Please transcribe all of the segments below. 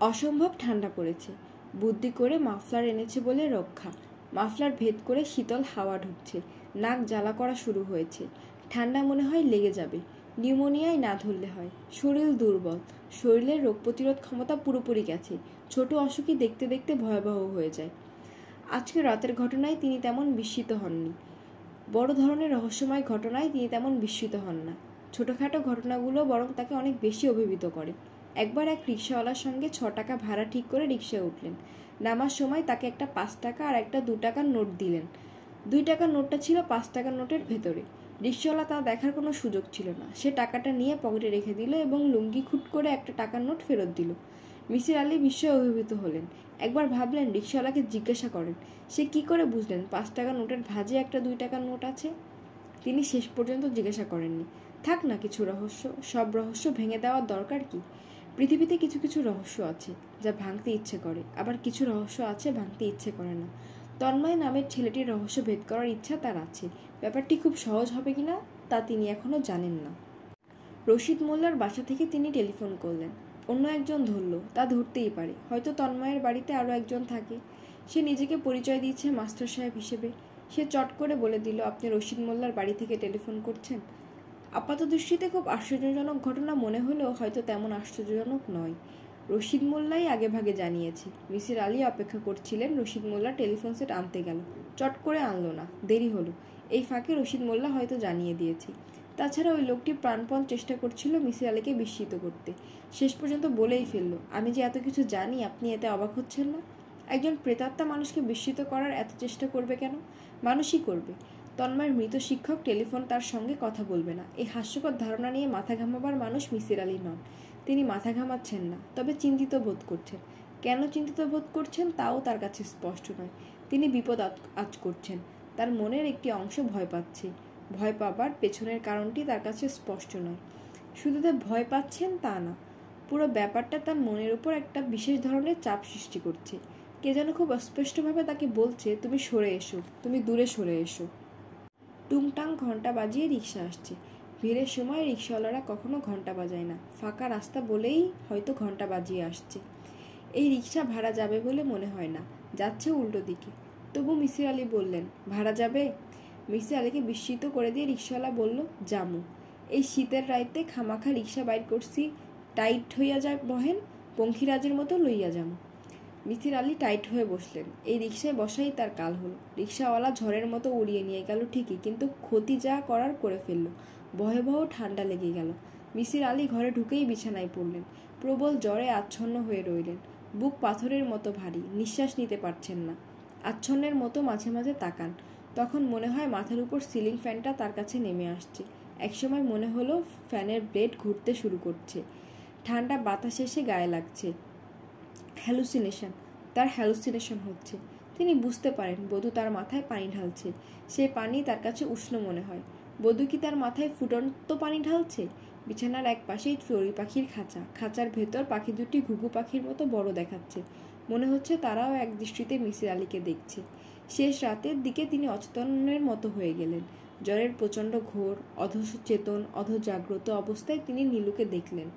অসম্ভব ঠান্ডা পড়েছে। বুদ্ধি করে মাফলার এনেছে বলে রক্ষা। মাফলার ভেদ করে শীতল হাওয়া ঢুকছে। নাক জ্বালা করা শুরু হয়েছে। ঠান্ডা মনে হয় লেগে যাবে। নিউমোনিয়ায় না ধরলে হয়। শরীর দুর্বল। শরীরের রোগ প্রতিরোধ ক্ষমতা পুরোপুরি গেছে। ছোট অসুখই দেখতে দেখতে ভয়াবহ হয়ে যায়। আজকে রাতের ঘটনায় তিনি তেমন বিস্মিত হননি। বড় ধরনের রহস্যময় ঘটনায় তিনি তেমন বিস্মিত হন না। ছোটোখাটো ঘটনাগুলো বরং তাকে অনেক বেশি অভিভূত করে। একবার এক রিক্সাওয়ালার সঙ্গে 6 টাকা ভাড়া ঠিক করে রিক্সায় উঠলেন। নামার সময় তাকে একটা 5 টাকা আর একটা 2 টাকার নোট দিলেন। 2 টাকার নোটটা ছিল 5 টাকার নোটের ভেতরে। রিক্সাওয়ালা তা দেখার কোনো সুযোগ ছিল না। সে টাকাটা নিয়ে পকেটে রেখে দিল এবং লুঙ্গি খুট করে একটা টাকার নোট ফেরত দিল। মিসির আলি বিস্ময়ে অভিভূত হলেন। একবার ভাবলেন রিক্সাওয়ালাকে জিজ্ঞাসা করেন। সে কি করে বুঝলেন 5 টাকার নোটের ভাঁজে একটা 2 টাকার নোট আছে? তিনি শেষ পর্যন্ত জিজ্ঞাসা করেননি। থাক না কিছু রহস্য, সব রহস্য ভেঙে দেওয়ার দরকার কি? পৃথিবীতে কিছু কিছু রহস্য আছে যা ভাঙতে ইচ্ছে করে, আবার কিছু রহস্য আছে ভাঙতে ইচ্ছে করে না। তন্ময় নামের ছেলেটির রহস্য ভেদ করার ইচ্ছা তার আছে। ব্যাপারটি খুব সহজ হবে কিনা তা তিনি এখনও জানেন না। রশিদ মোল্লার বাসা থেকে তিনি টেলিফোন করলেন। অন্য একজন ধরল, তা ধরতেই পারে, হয়তো তন্ময়ের বাড়িতে আরও একজন থাকে। সে নিজেকে পরিচয় দিয়েছে মাস্টার সাহেব হিসেবে। সে চট করে বলে দিল, আপনি রশিদ মোল্লার বাড়ি থেকে টেলিফোন করছেন। আপাত দৃষ্টিতে খুব আশ্চর্যজনক ঘটনা মনে হলেও হয়তো তেমন আশ্চর্যজনক নয়। রশিদ মোল্লাই আগেভাগে জানিয়েছে। মিসির আলি অপেক্ষা করছিলেন রশিদ মোল্লা টেলিফোন সেট আনতে গেল। চট করে আনলো না, দেরি হলো। এই ফাঁকে রশিদ মোল্লা হয়তো জানিয়ে দিয়েছে। তাছাড়া ওই লোকটি প্রাণপণ চেষ্টা করছিল মিসির আলিকে বিস্মিত করতে। শেষ পর্যন্ত বলেই ফেলল, আমি যে এত কিছু জানি আপনি এতে অবাক হচ্ছেন না? একজন প্রেতাত্মা মানুষকে বিস্মিত করার এত চেষ্টা করবে কেন? মানুষই করবে। তন্ময়ের মৃত শিক্ষক টেলিফোন তার সঙ্গে কথা বলবে না, এই হাস্যকর ধারণা নিয়ে মাথা ঘামাবার মানুষ মিসির আলি নন। তিনি মাথা ঘামাচ্ছেন না, তবে চিন্তিত বোধ করছেন। কেন চিন্তিত বোধ করছেন তাও তার কাছে স্পষ্ট নয়। তিনি বিপদ আজ করছেন। তার মনের একটি অংশ ভয় পাচ্ছে। ভয় পাবার পেছনের কারণটি তার কাছে স্পষ্ট নয়। শুধু যে ভয় পাচ্ছেন তা না, পুরো ব্যাপারটা তার মনের উপর একটা বিশেষ ধরনের চাপ সৃষ্টি করছে। কে যেন খুব অস্পষ্টভাবে তাকে বলছে, তুমি সরে এসো, তুমি দূরে সরে এসো। টুংটাং ঘন্টা বাজিয়ে রিক্সা আসছে। ভিড়ের সময় রিক্সাওয়ালারা কখনো ঘন্টা বাজায় না। ফাঁকা রাস্তা বলেই হয়তো ঘন্টা বাজিয়ে আসছে। এই রিক্সা ভাড়া যাবে বলে মনে হয় না, যাচ্ছে উল্টো দিকে। তবু মিসির আলি বললেন, ভাড়া যাবে? মিসির আলিকে বিস্মিত করে দিয়ে রিক্সাওয়ালা বলল, জামু। এই শীতের রাইতে খামাখা রিক্সা বাইর করছি, টাইট হইয়া যায় বহেন, পঙ্খিরাজের মতো লইয়া যামু। মিসির আলি টাইট হয়ে বসলেন। এই রিক্সায় বসাই তার কাল হলো। রিক্সাওয়ালা ঝড়ের মতো উড়িয়ে নিয়ে গেল ঠিকই, কিন্তু ক্ষতি যা করার করে ফেলল। ভয়াবহ ঠান্ডা লেগে গেল। মিসির আলি ঘরে ঢুকেই বিছানায় পড়লেন। প্রবল জ্বরে আচ্ছন্ন হয়ে রইলেন। বুক পাথরের মতো ভারী, নিঃশ্বাস নিতে পারছেন না। আচ্ছন্নের মতো মাঝে মাঝে তাকান। তখন মনে হয় মাথার উপর সিলিং ফ্যানটা তার কাছে নেমে আসছে। একসময় মনে হলো ফ্যানের ব্লেড ঘুরতে শুরু করছে। ঠান্ডা বাতাস এসে গায়ে লাগছে। হ্যালুসিনেশন, তার হ্যালুসিনেশন হচ্ছে। তিনি বুঝতে পারেন বধূ তার মাথায় পানি ঢালছে। সেই পানি তার কাছে উষ্ণ মনে হয়। বধূ কি তার মাথায় ফুটন্ত পানি ঢালছে? বিছানার এক পাশেই চড়ুই পাখির খাঁচা। খাঁচার ভেতর পাখি দুটি ঘুঘু পাখির মতো বড় দেখাচ্ছে। মনে হচ্ছে তারাও এক দৃষ্টিতে মিসির আলিকে দেখছে। শেষ রাতের দিকে তিনি অচেতনের মতো হয়ে গেলেন। জ্বরের প্রচণ্ড ঘোর, অধচেতন, অধজাগ্রত অবস্থায় তিনি নীলুকে দেখলেন।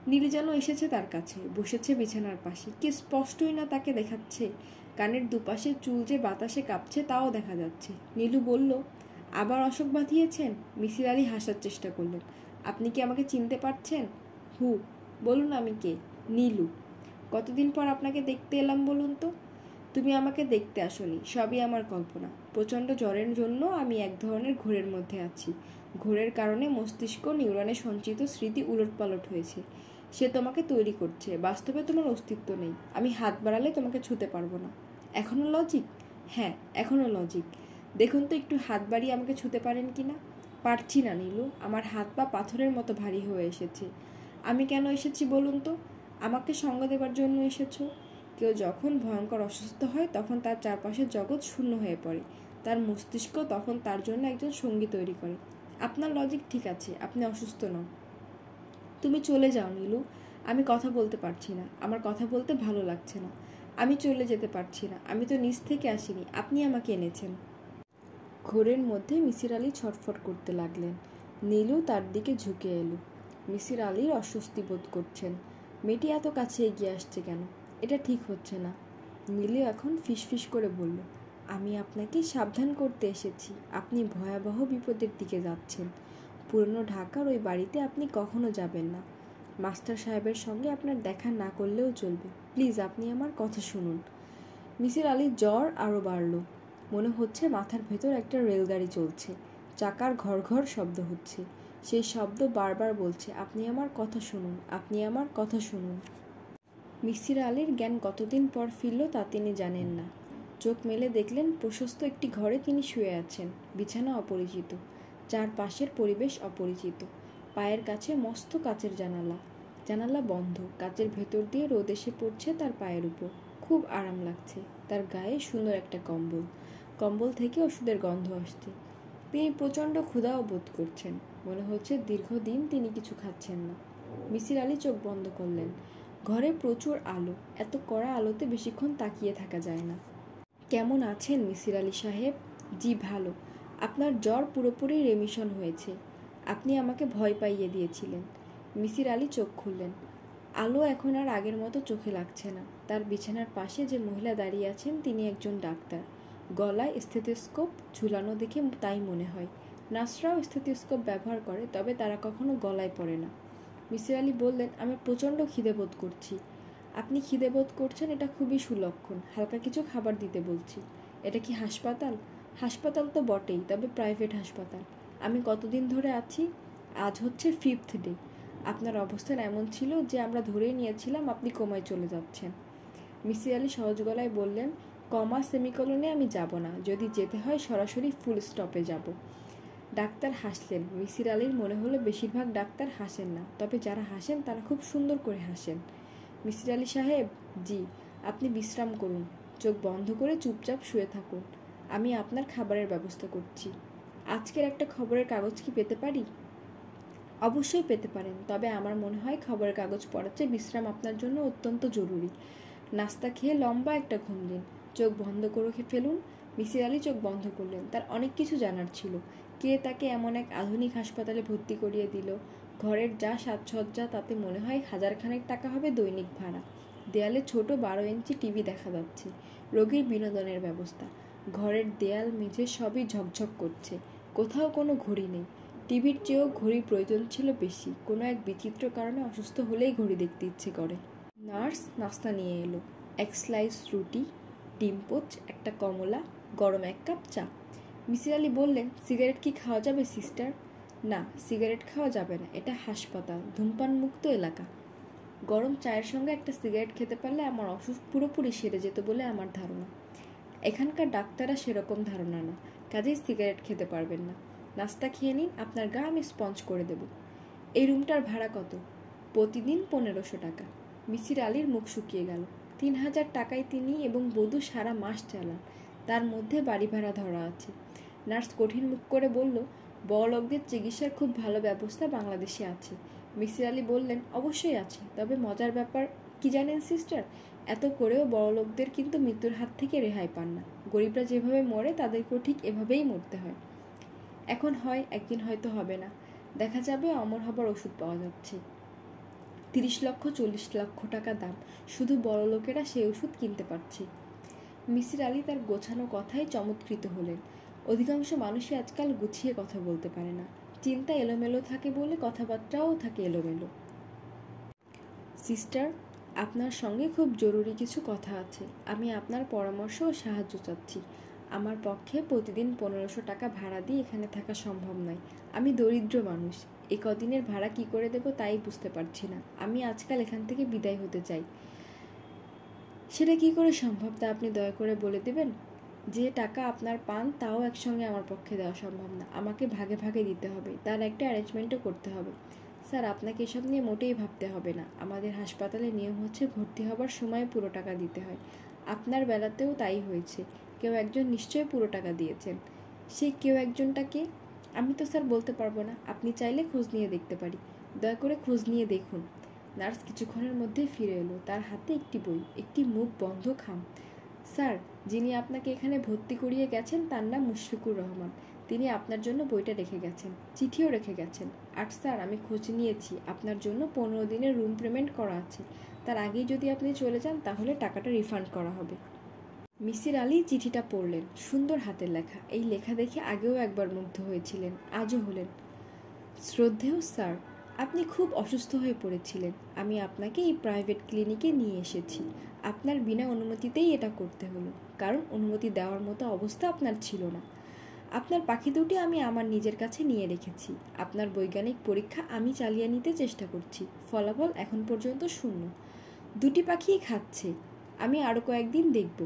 নীলু যেন এসেছে তার কাছে, বসেছে বিছানার পাশে। কি স্পষ্টই না তাকে দেখাচ্ছে। কানের দুপাশে চুল যে বাতাসে কাঁপছে তাও দেখা যাচ্ছে। নীলু বলল, আবার অসুখ বাঁধিয়েছেন? মিসির আলি হাসার চেষ্টা করলেন। আপনি কি আমাকে চিনতে পারছেন? হু, বলুন আমি কে? নীলু। কতদিন পর আপনাকে দেখতে এলাম বলুন তো? তুমি আমাকে দেখতে আসনি, সবই আমার কল্পনা। প্রচণ্ড জ্বরের জন্য আমি এক ধরনের ঘোরের মধ্যে আছি। ঘোরের কারণে মস্তিষ্ক নিউরনে সঞ্চিত স্মৃতি উলটপালট হয়েছে। সে তোমাকে তৈরি করছে। বাস্তবে তোমার অস্তিত্ব নেই। আমি হাত বাড়ালে তোমাকে ছুঁতে পারবো না। এখনও লজিক? হ্যাঁ, এখনও লজিক। দেখুন তো একটু হাত বাড়িয়ে আমাকে ছুঁতে পারেন কি না? পারছি না নীলু, আমার হাত পা পাথরের মতো ভারী হয়ে এসেছে। আমি কেন এসেছি বলুন তো? আমাকে সঙ্গ দেবার জন্য এসেছো। কেউ যখন ভয়ঙ্কর অসুস্থ হয় তখন তার চারপাশের জগৎ শূন্য হয়ে পড়ে। তার মস্তিষ্ক তখন তার জন্য একজন সঙ্গী তৈরি করে। আপনার লজিক ঠিক আছে, আপনি অসুস্থ নন। তুমি চলে যাও নীলু, আমি কথা বলতে পারছি না। আমার কথা বলতে ভালো লাগছে না। আমি চলে যেতে পারছি না। আমি তো নিচ থেকে আসিনি, আপনি আমাকে এনেছেন। ঘোরের মধ্যে মিসির আলি ছটফট করতে লাগলেন। নীলু তার দিকে ঝুঁকে এলো। মিসির আলির অস্বস্তি বোধ করছেন। মেয়েটি এত কাছে এগিয়ে আসছে কেন? এটা ঠিক হচ্ছে না। মিলিও এখন ফিসফিস করে বলল, আমি আপনাকে সাবধান করতে এসেছি। আপনি ভয়াবহ বিপদের দিকে যাচ্ছেন। পুরনো ঢাকার ওই বাড়িতে আপনি কখনো যাবেন না। মাস্টার সাহেবের সঙ্গে আপনার দেখা না করলেও চলবে। প্লিজ আপনি আমার কথা শুনুন। মিসির আলির জ্বর আরও বাড়ল। মনে হচ্ছে মাথার ভেতর একটা রেলগাড়ি চলছে। চাকার ঘর ঘর শব্দ হচ্ছে। সেই শব্দ বারবার বলছে, আপনি আমার কথা শুনুন, আপনি আমার কথা শুনুন। মিসির আলির জ্ঞান কতদিন পর ফিরল তা তিনি জানেন না। চোখ মেলে দেখলেন প্রশস্ত একটি ঘরে তিনি শুয়ে আছেন। বিছানা অপরিচিত, চারপাশের পরিবেশ অপরিচিত। পায়ের কাছে মস্ত কাচের জানালা। জানালা বন্ধ। কাচের ভেতর দিয়ে রোদ এসে পড়ছে তার পায়ের উপর। খুব আরাম লাগছে। তার গায়ে সুন্দর একটা কম্বল। কম্বল থেকে ওষুধের গন্ধ আসছে। তিনি প্রচণ্ড ক্ষুধাও বোধ করছেন। মনে হচ্ছে দীর্ঘদিন তিনি কিছু খাচ্ছেন না। মিসির আলি চোখ বন্ধ করলেন। ঘরে প্রচুর আলো। এত কড়া আলোতে বেশিক্ষণ তাকিয়ে থাকা যায় না। কেমন আছেন মিসির আলি সাহেব? জি ভালো। আপনার জ্বর পুরোপুরি রেমিশন হয়েছে। আপনি আমাকে ভয় পাইয়ে দিয়েছিলেন। মিসির আলি চোখ খুললেন। আলো এখন আর আগের মতো চোখে লাগছে না। তার বিছানার পাশে যে মহিলা দাঁড়িয়ে আছেন তিনি একজন ডাক্তার। গলায় স্থেথোস্কোপ ঝুলানো দেখে তাই মনে হয়। নার্সরাও স্থেথোস্কোপ ব্যবহার করে, তবে তারা কখনো গলায় পড়ে না। মিসির আলি বললেন, আমি প্রচণ্ড খিদে বোধ করছি। আপনি খিদে বোধ করছেন, এটা খুবই সুলক্ষণ। হালকা কিছু খাবার দিতে বলছি। এটা কি হাসপাতাল? হাসপাতাল তো বটেই, তবে প্রাইভেট হাসপাতাল। আমি কতদিন ধরে আছি? আজ হচ্ছে 5th ডে। আপনার অবস্থান এমন ছিল যে আমরা ধরেই নিয়েছিলাম আপনি কোমায় চলে যাচ্ছেন। মিসির আলি সহজ গলায় বললেন, কমা সেমিকোলনে আমি যাব না। যদি যেতে হয় সরাসরি ফুল স্টপে যাব। ডাক্তার হাসলেন। মিসির আলির মনে হলো বেশিরভাগ ডাক্তার হাসেন না, তবে যারা হাসেন তারা খুব সুন্দর করে হাসেন। মিসির আলি সাহেব, জি। আপনি বিশ্রাম করুন। চোখ বন্ধ করে চুপচাপ শুয়ে থাকুন। আমি আপনার খাবারের ব্যবস্থা করছি। আজকের একটা খবরের কাগজ কি পেতে পারি? অবশ্যই পেতে পারেন, তবে আমার মনে হয় খবরের কাগজ পড়ার চেয়ে বিশ্রাম আপনার জন্য অত্যন্ত জরুরি। নাস্তা খেয়ে লম্বা একটা ঘুম দিন। চোখ বন্ধ করে ফেলুন। মিসির আলি চোখ বন্ধ করলেন। তার অনেক কিছু জানার ছিল। কে তাকে এমন এক আধুনিক হাসপাতালে ভর্তি করিয়ে দিল? ঘরের যা সাজসজ্জা তাতে মনে হয় 1000 টাকা হবে দৈনিক ভাড়া। দেয়ালে ছোট 12 ইঞ্চি টিভি দেখা যাচ্ছে। রোগীর বিনোদনের ব্যবস্থা। ঘরের দেয়াল মেঝে সবই ঝকঝক করছে। কোথাও কোনো ঘড়ি নেই। টিভির চেয়েও ঘড়ির প্রয়োজন ছিল বেশি। কোনো এক বিচিত্র কারণে অসুস্থ হলেই ঘড়ি দেখতে ইচ্ছে করে। নার্স নাস্তা নিয়ে এলো। 1 স্লাইস রুটি, ডিম পোচ, একটা কমলা, গরম 1 কাপ চা। মিসির আলি বললেন, সিগারেট কি খাওয়া যাবে সিস্টার? না, সিগারেট খাওয়া যাবে না। এটা হাসপাতাল, ধূমপান মুক্ত এলাকা। গরম চায়ের সঙ্গে একটা সিগারেট খেতে পারলে আমার অসুখ পুরোপুরি সেরে যেত বলে আমার ধারণা। এখানকার ডাক্তাররা সেরকম ধারণা না, কাজেই সিগারেট খেতে পারবেন না। নাস্তা খেয়ে নিন, আপনার গা আমি স্পঞ্জ করে দেব। এই রুমটার ভাড়া কত? প্রতিদিন 1500 টাকা। মিসির আলির মুখ শুকিয়ে গেল। 3000 টাকায় তিনি এবং বধূ সারা মাস চালান। তার মধ্যে বাড়ি ভাড়া ধরা আছে। নার্স কঠিন মুখ করে বলল, বড়লোকদের চিকিৎসার খুব ভালো ব্যবস্থা বাংলাদেশে আছে। মিসির আলি বললেন, অবশ্যই আছে, তবে মজার ব্যাপার কি জানেন সিস্টার? এত করেও বড়লোকদের কিন্তু মৃত্যুর হাত থেকে রেহাই পান না। গরিবরা যেভাবে মরে তাদেরকেও ঠিক এভাবেই মরতে হয়। এখন হয়, একদিন হয়তো হবে না। দেখা যাবে অমর হবার ওষুধ পাওয়া যাচ্ছে। 30 লক্ষ 40 লক্ষ টাকা দাম। শুধু বড় লোকেরা সেই ওষুধ কিনতে পারছে। মিসির আলি তার গোছানো কথায় চমৎকৃত হলেন। অধিকাংশ মানুষই আজকাল গুছিয়ে কথা বলতে পারে না। চিন্তা এলোমেলো থাকে বলে কথাবার্তাও থাকে এলোমেলো। সিস্টার, আপনার সঙ্গে খুব জরুরি কিছু কথা আছে। আমি আপনার পরামর্শ ও সাহায্য চাচ্ছি। আমার পক্ষে প্রতিদিন 1500 টাকা ভাড়া দিয়ে এখানে থাকা সম্ভব নয়। আমি দরিদ্র মানুষ। এ কদিনের ভাড়া কি করে দেব তাই বুঝতে পারছি না। আমি আজকাল এখান থেকে বিদায় হতে চাই। সেটা কি করে সম্ভব তা আপনি দয়া করে বলে দেবেন? যে টাকা আপনার পান তাও একসঙ্গে আমার পক্ষে দেওয়া সম্ভব না। আমাকে ভাগে ভাগে দিতে হবে। তার একটা অ্যারেঞ্জমেন্টও করতে হবে। স্যার, আপনাকে এসব নিয়ে মোটেই ভাবতে হবে না। আমাদের হাসপাতালে নিয়ম হচ্ছে ভর্তি হবার সময় পুরো টাকা দিতে হয়। আপনার বেলাতেও তাই হয়েছে। কেউ একজন নিশ্চয়ই পুরো টাকা দিয়েছেন। সেই কেউ একজনটাকে আমি তো স্যার বলতে পারবো না। আপনি চাইলে খোঁজ নিয়ে দেখতে পারি। দয়া করে খোঁজ নিয়ে দেখুন। নার্স কিছুক্ষণের মধ্যেই ফিরে এলো। তার হাতে একটি বই, একটি মুখ বন্ধ খাম। স্যার, যিনি আপনাকে এখানে ভর্তি করিয়ে গেছেন তার নাম মুশফিকুর রহমান। তিনি আপনার জন্য বইটা রেখে গেছেন, চিঠিও রেখে গেছেন। আর স্যার, আমি খোঁজ নিয়েছি, আপনার জন্য 15 দিনের রুম পেমেন্ট করা আছে। তার আগেই যদি আপনি চলে যান তাহলে টাকাটা রিফান্ড করা হবে। মিসির আলি চিঠিটা পড়লেন। সুন্দর হাতের লেখা। এই লেখা দেখে আগেও একবার মুগ্ধ হয়েছিলেন, আজও হলেন। শ্রদ্ধেয় স্যার, আপনি খুব অসুস্থ হয়ে পড়েছিলেন। আমি আপনাকে এই প্রাইভেট ক্লিনিকে নিয়ে এসেছি। আপনার বিনা অনুমতিতেই এটা করতে হলো, কারণ অনুমতি দেওয়ার মতো অবস্থা আপনার ছিল না। আপনার পাখি দুটি আমি আমার নিজের কাছে নিয়ে রেখেছি। আপনার বৈজ্ঞানিক পরীক্ষা আমি চালিয়ে নিতে চেষ্টা করছি। ফলাফল এখন পর্যন্ত শূন্য। দুটি পাখিই খাচ্ছে। আমি আরও কয়েকদিন দেখব।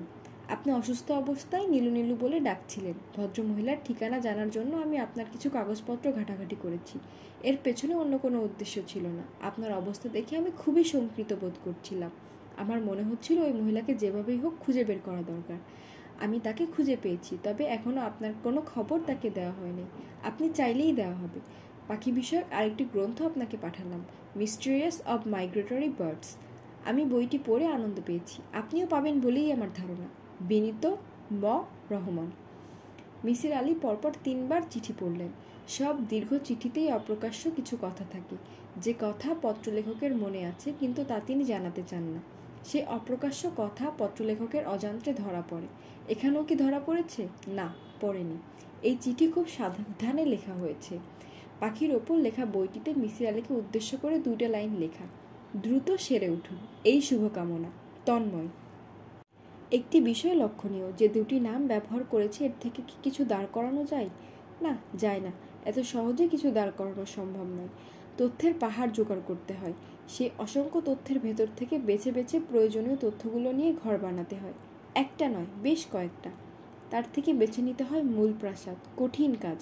আপনি অসুস্থ অবস্থায় নীলু নীলু বলে ডাকছিলেন। ভদ্রমহিলার ঠিকানা জানার জন্য আমি আপনার কিছু কাগজপত্র ঘাটাঘাটি করেছি। এর পেছনে অন্য কোনো উদ্দেশ্য ছিল না। আপনার অবস্থা দেখে আমি খুবই শঙ্কিত বোধ করছিলাম। আমার মনে হচ্ছিল ওই মহিলাকে যেভাবেই হোক খুঁজে বের করা দরকার। আমি তাকে খুঁজে পেয়েছি, তবে এখনও আপনার কোনো খবর তাকে দেওয়া হয়নি। আপনি চাইলেই দেওয়া হবে। পাখি বিষয়ক আরেকটি গ্রন্থ আপনাকে পাঠালাম, মিস্টেরিয়াস অব মাইগ্রেটরি বার্ডস। আমি বইটি পড়ে আনন্দ পেয়েছি। আপনিও পাবেন বলেই আমার ধারণা। বিনীত ম রহমান। মিসির আলি পরপর 3 বার চিঠি পড়লেন। সব দীর্ঘ চিঠিতেই অপ্রকাশ্য কিছু কথা থাকে, যে কথা পত্রলেখকের মনে আছে কিন্তু তা তিনি জানাতে চান না। সে অপ্রকাশ্য কথা পত্রলেখকের অজান্তে ধরা পড়ে। এখানেও কি ধরা পড়েছে? না, পড়েনি। এই চিঠি খুব সাবধানে লেখা হয়েছে। পাখির ওপর লেখা বইটিতে মিসির আলিকে উদ্দেশ্য করে 2টা লাইন লেখা, দ্রুত সেরে উঠুন, এই শুভকামনা, তন্ময়। একটি বিষয় লক্ষণীয়, যে 2টি নাম ব্যবহার করেছে এর থেকে কি কিছু দাঁড় করানো যায়? না, যায় না। এত সহজে কিছু দাঁড় করানো সম্ভব নয়। তথ্যের পাহাড় জোগাড় করতে হয়। সেই অসংখ্য তথ্যের ভেতর থেকে বেছে বেছে প্রয়োজনীয় তথ্যগুলো নিয়ে ঘর বানাতে হয়। একটা নয়, বেশ কয়েকটা। তার থেকে বেছে নিতে হয় মূল প্রাসাদ, কঠিন কাজ।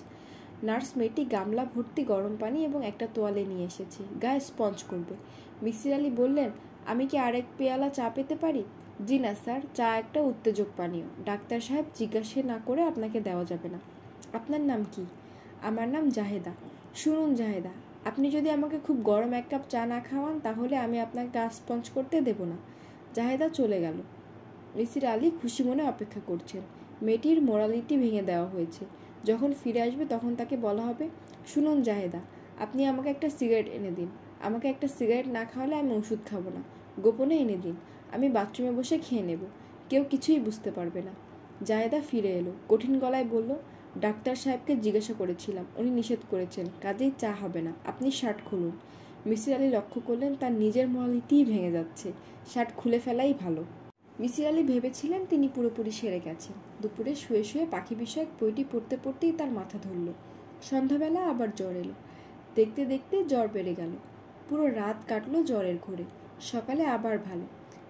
নার্স মেয়েটি গামলা ভর্তি গরম পানি এবং একটা তোয়ালে নিয়ে এসেছে, গায়ে স্পঞ্জ করবে। মিসির আলি বললেন, আমি কি আরেক পেয়ালা চা পেতে পারি? জি না স্যার, চা একটা উত্তেজক পানীয়। ডাক্তার সাহেব জিজ্ঞাসা না করে আপনাকে দেওয়া যাবে না। আপনার নাম কি? আমার নাম জাহেদা। শুনুন জাহেদা, আপনি যদি আমাকে খুব গরম 1 কাপ চা না খাওয়ান তাহলে আমি আপনাকে গা স্পঞ্জ করতে দেব না। জাহেদা চলে গেল। মিসির আলি খুশি মনে অপেক্ষা করছেন। মেয়েটির মোরালিটি ভেঙে দেওয়া হয়েছে। যখন ফিরে আসবে তখন তাকে বলা হবে, শুনুন জাহেদা, আপনি আমাকে একটা সিগারেট এনে দিন। আমাকে একটা সিগারেট না খাওয়ালে আমি ওষুধ খাবো না। গোপনে এনে দিন, আমি বাথরুমে বসে খেয়ে নেব। কেউ কিছুই বুঝতে পারবে না। জাহেদা ফিরে এলো, কঠিন গলায় বলল, ডাক্তার সাহেবকে জিজ্ঞাসা করেছিলাম, উনি নিষেধ করেছেন, কাজেই চা হবে না। আপনি শার্ট খুলুন। মিসির আলি লক্ষ্য করলেন তার নিজের মোরালিটিই ভেঙে যাচ্ছে। শার্ট খুলে ফেলাই ভালো। মিসির আলি ভেবেছিলেন তিনি পুরোপুরি সেরে গেছেন। দুপুরে শুয়ে শুয়ে পাখি বিষয়ক বইটি পড়তে পড়তেই তার মাথা ধরল। সন্ধ্যাবেলা আবার জ্বর এলো। দেখতে দেখতে জ্বর বেড়ে গেল। পুরো রাত কাটলো জ্বরের ঘোরে। সকালে আবার ভালো।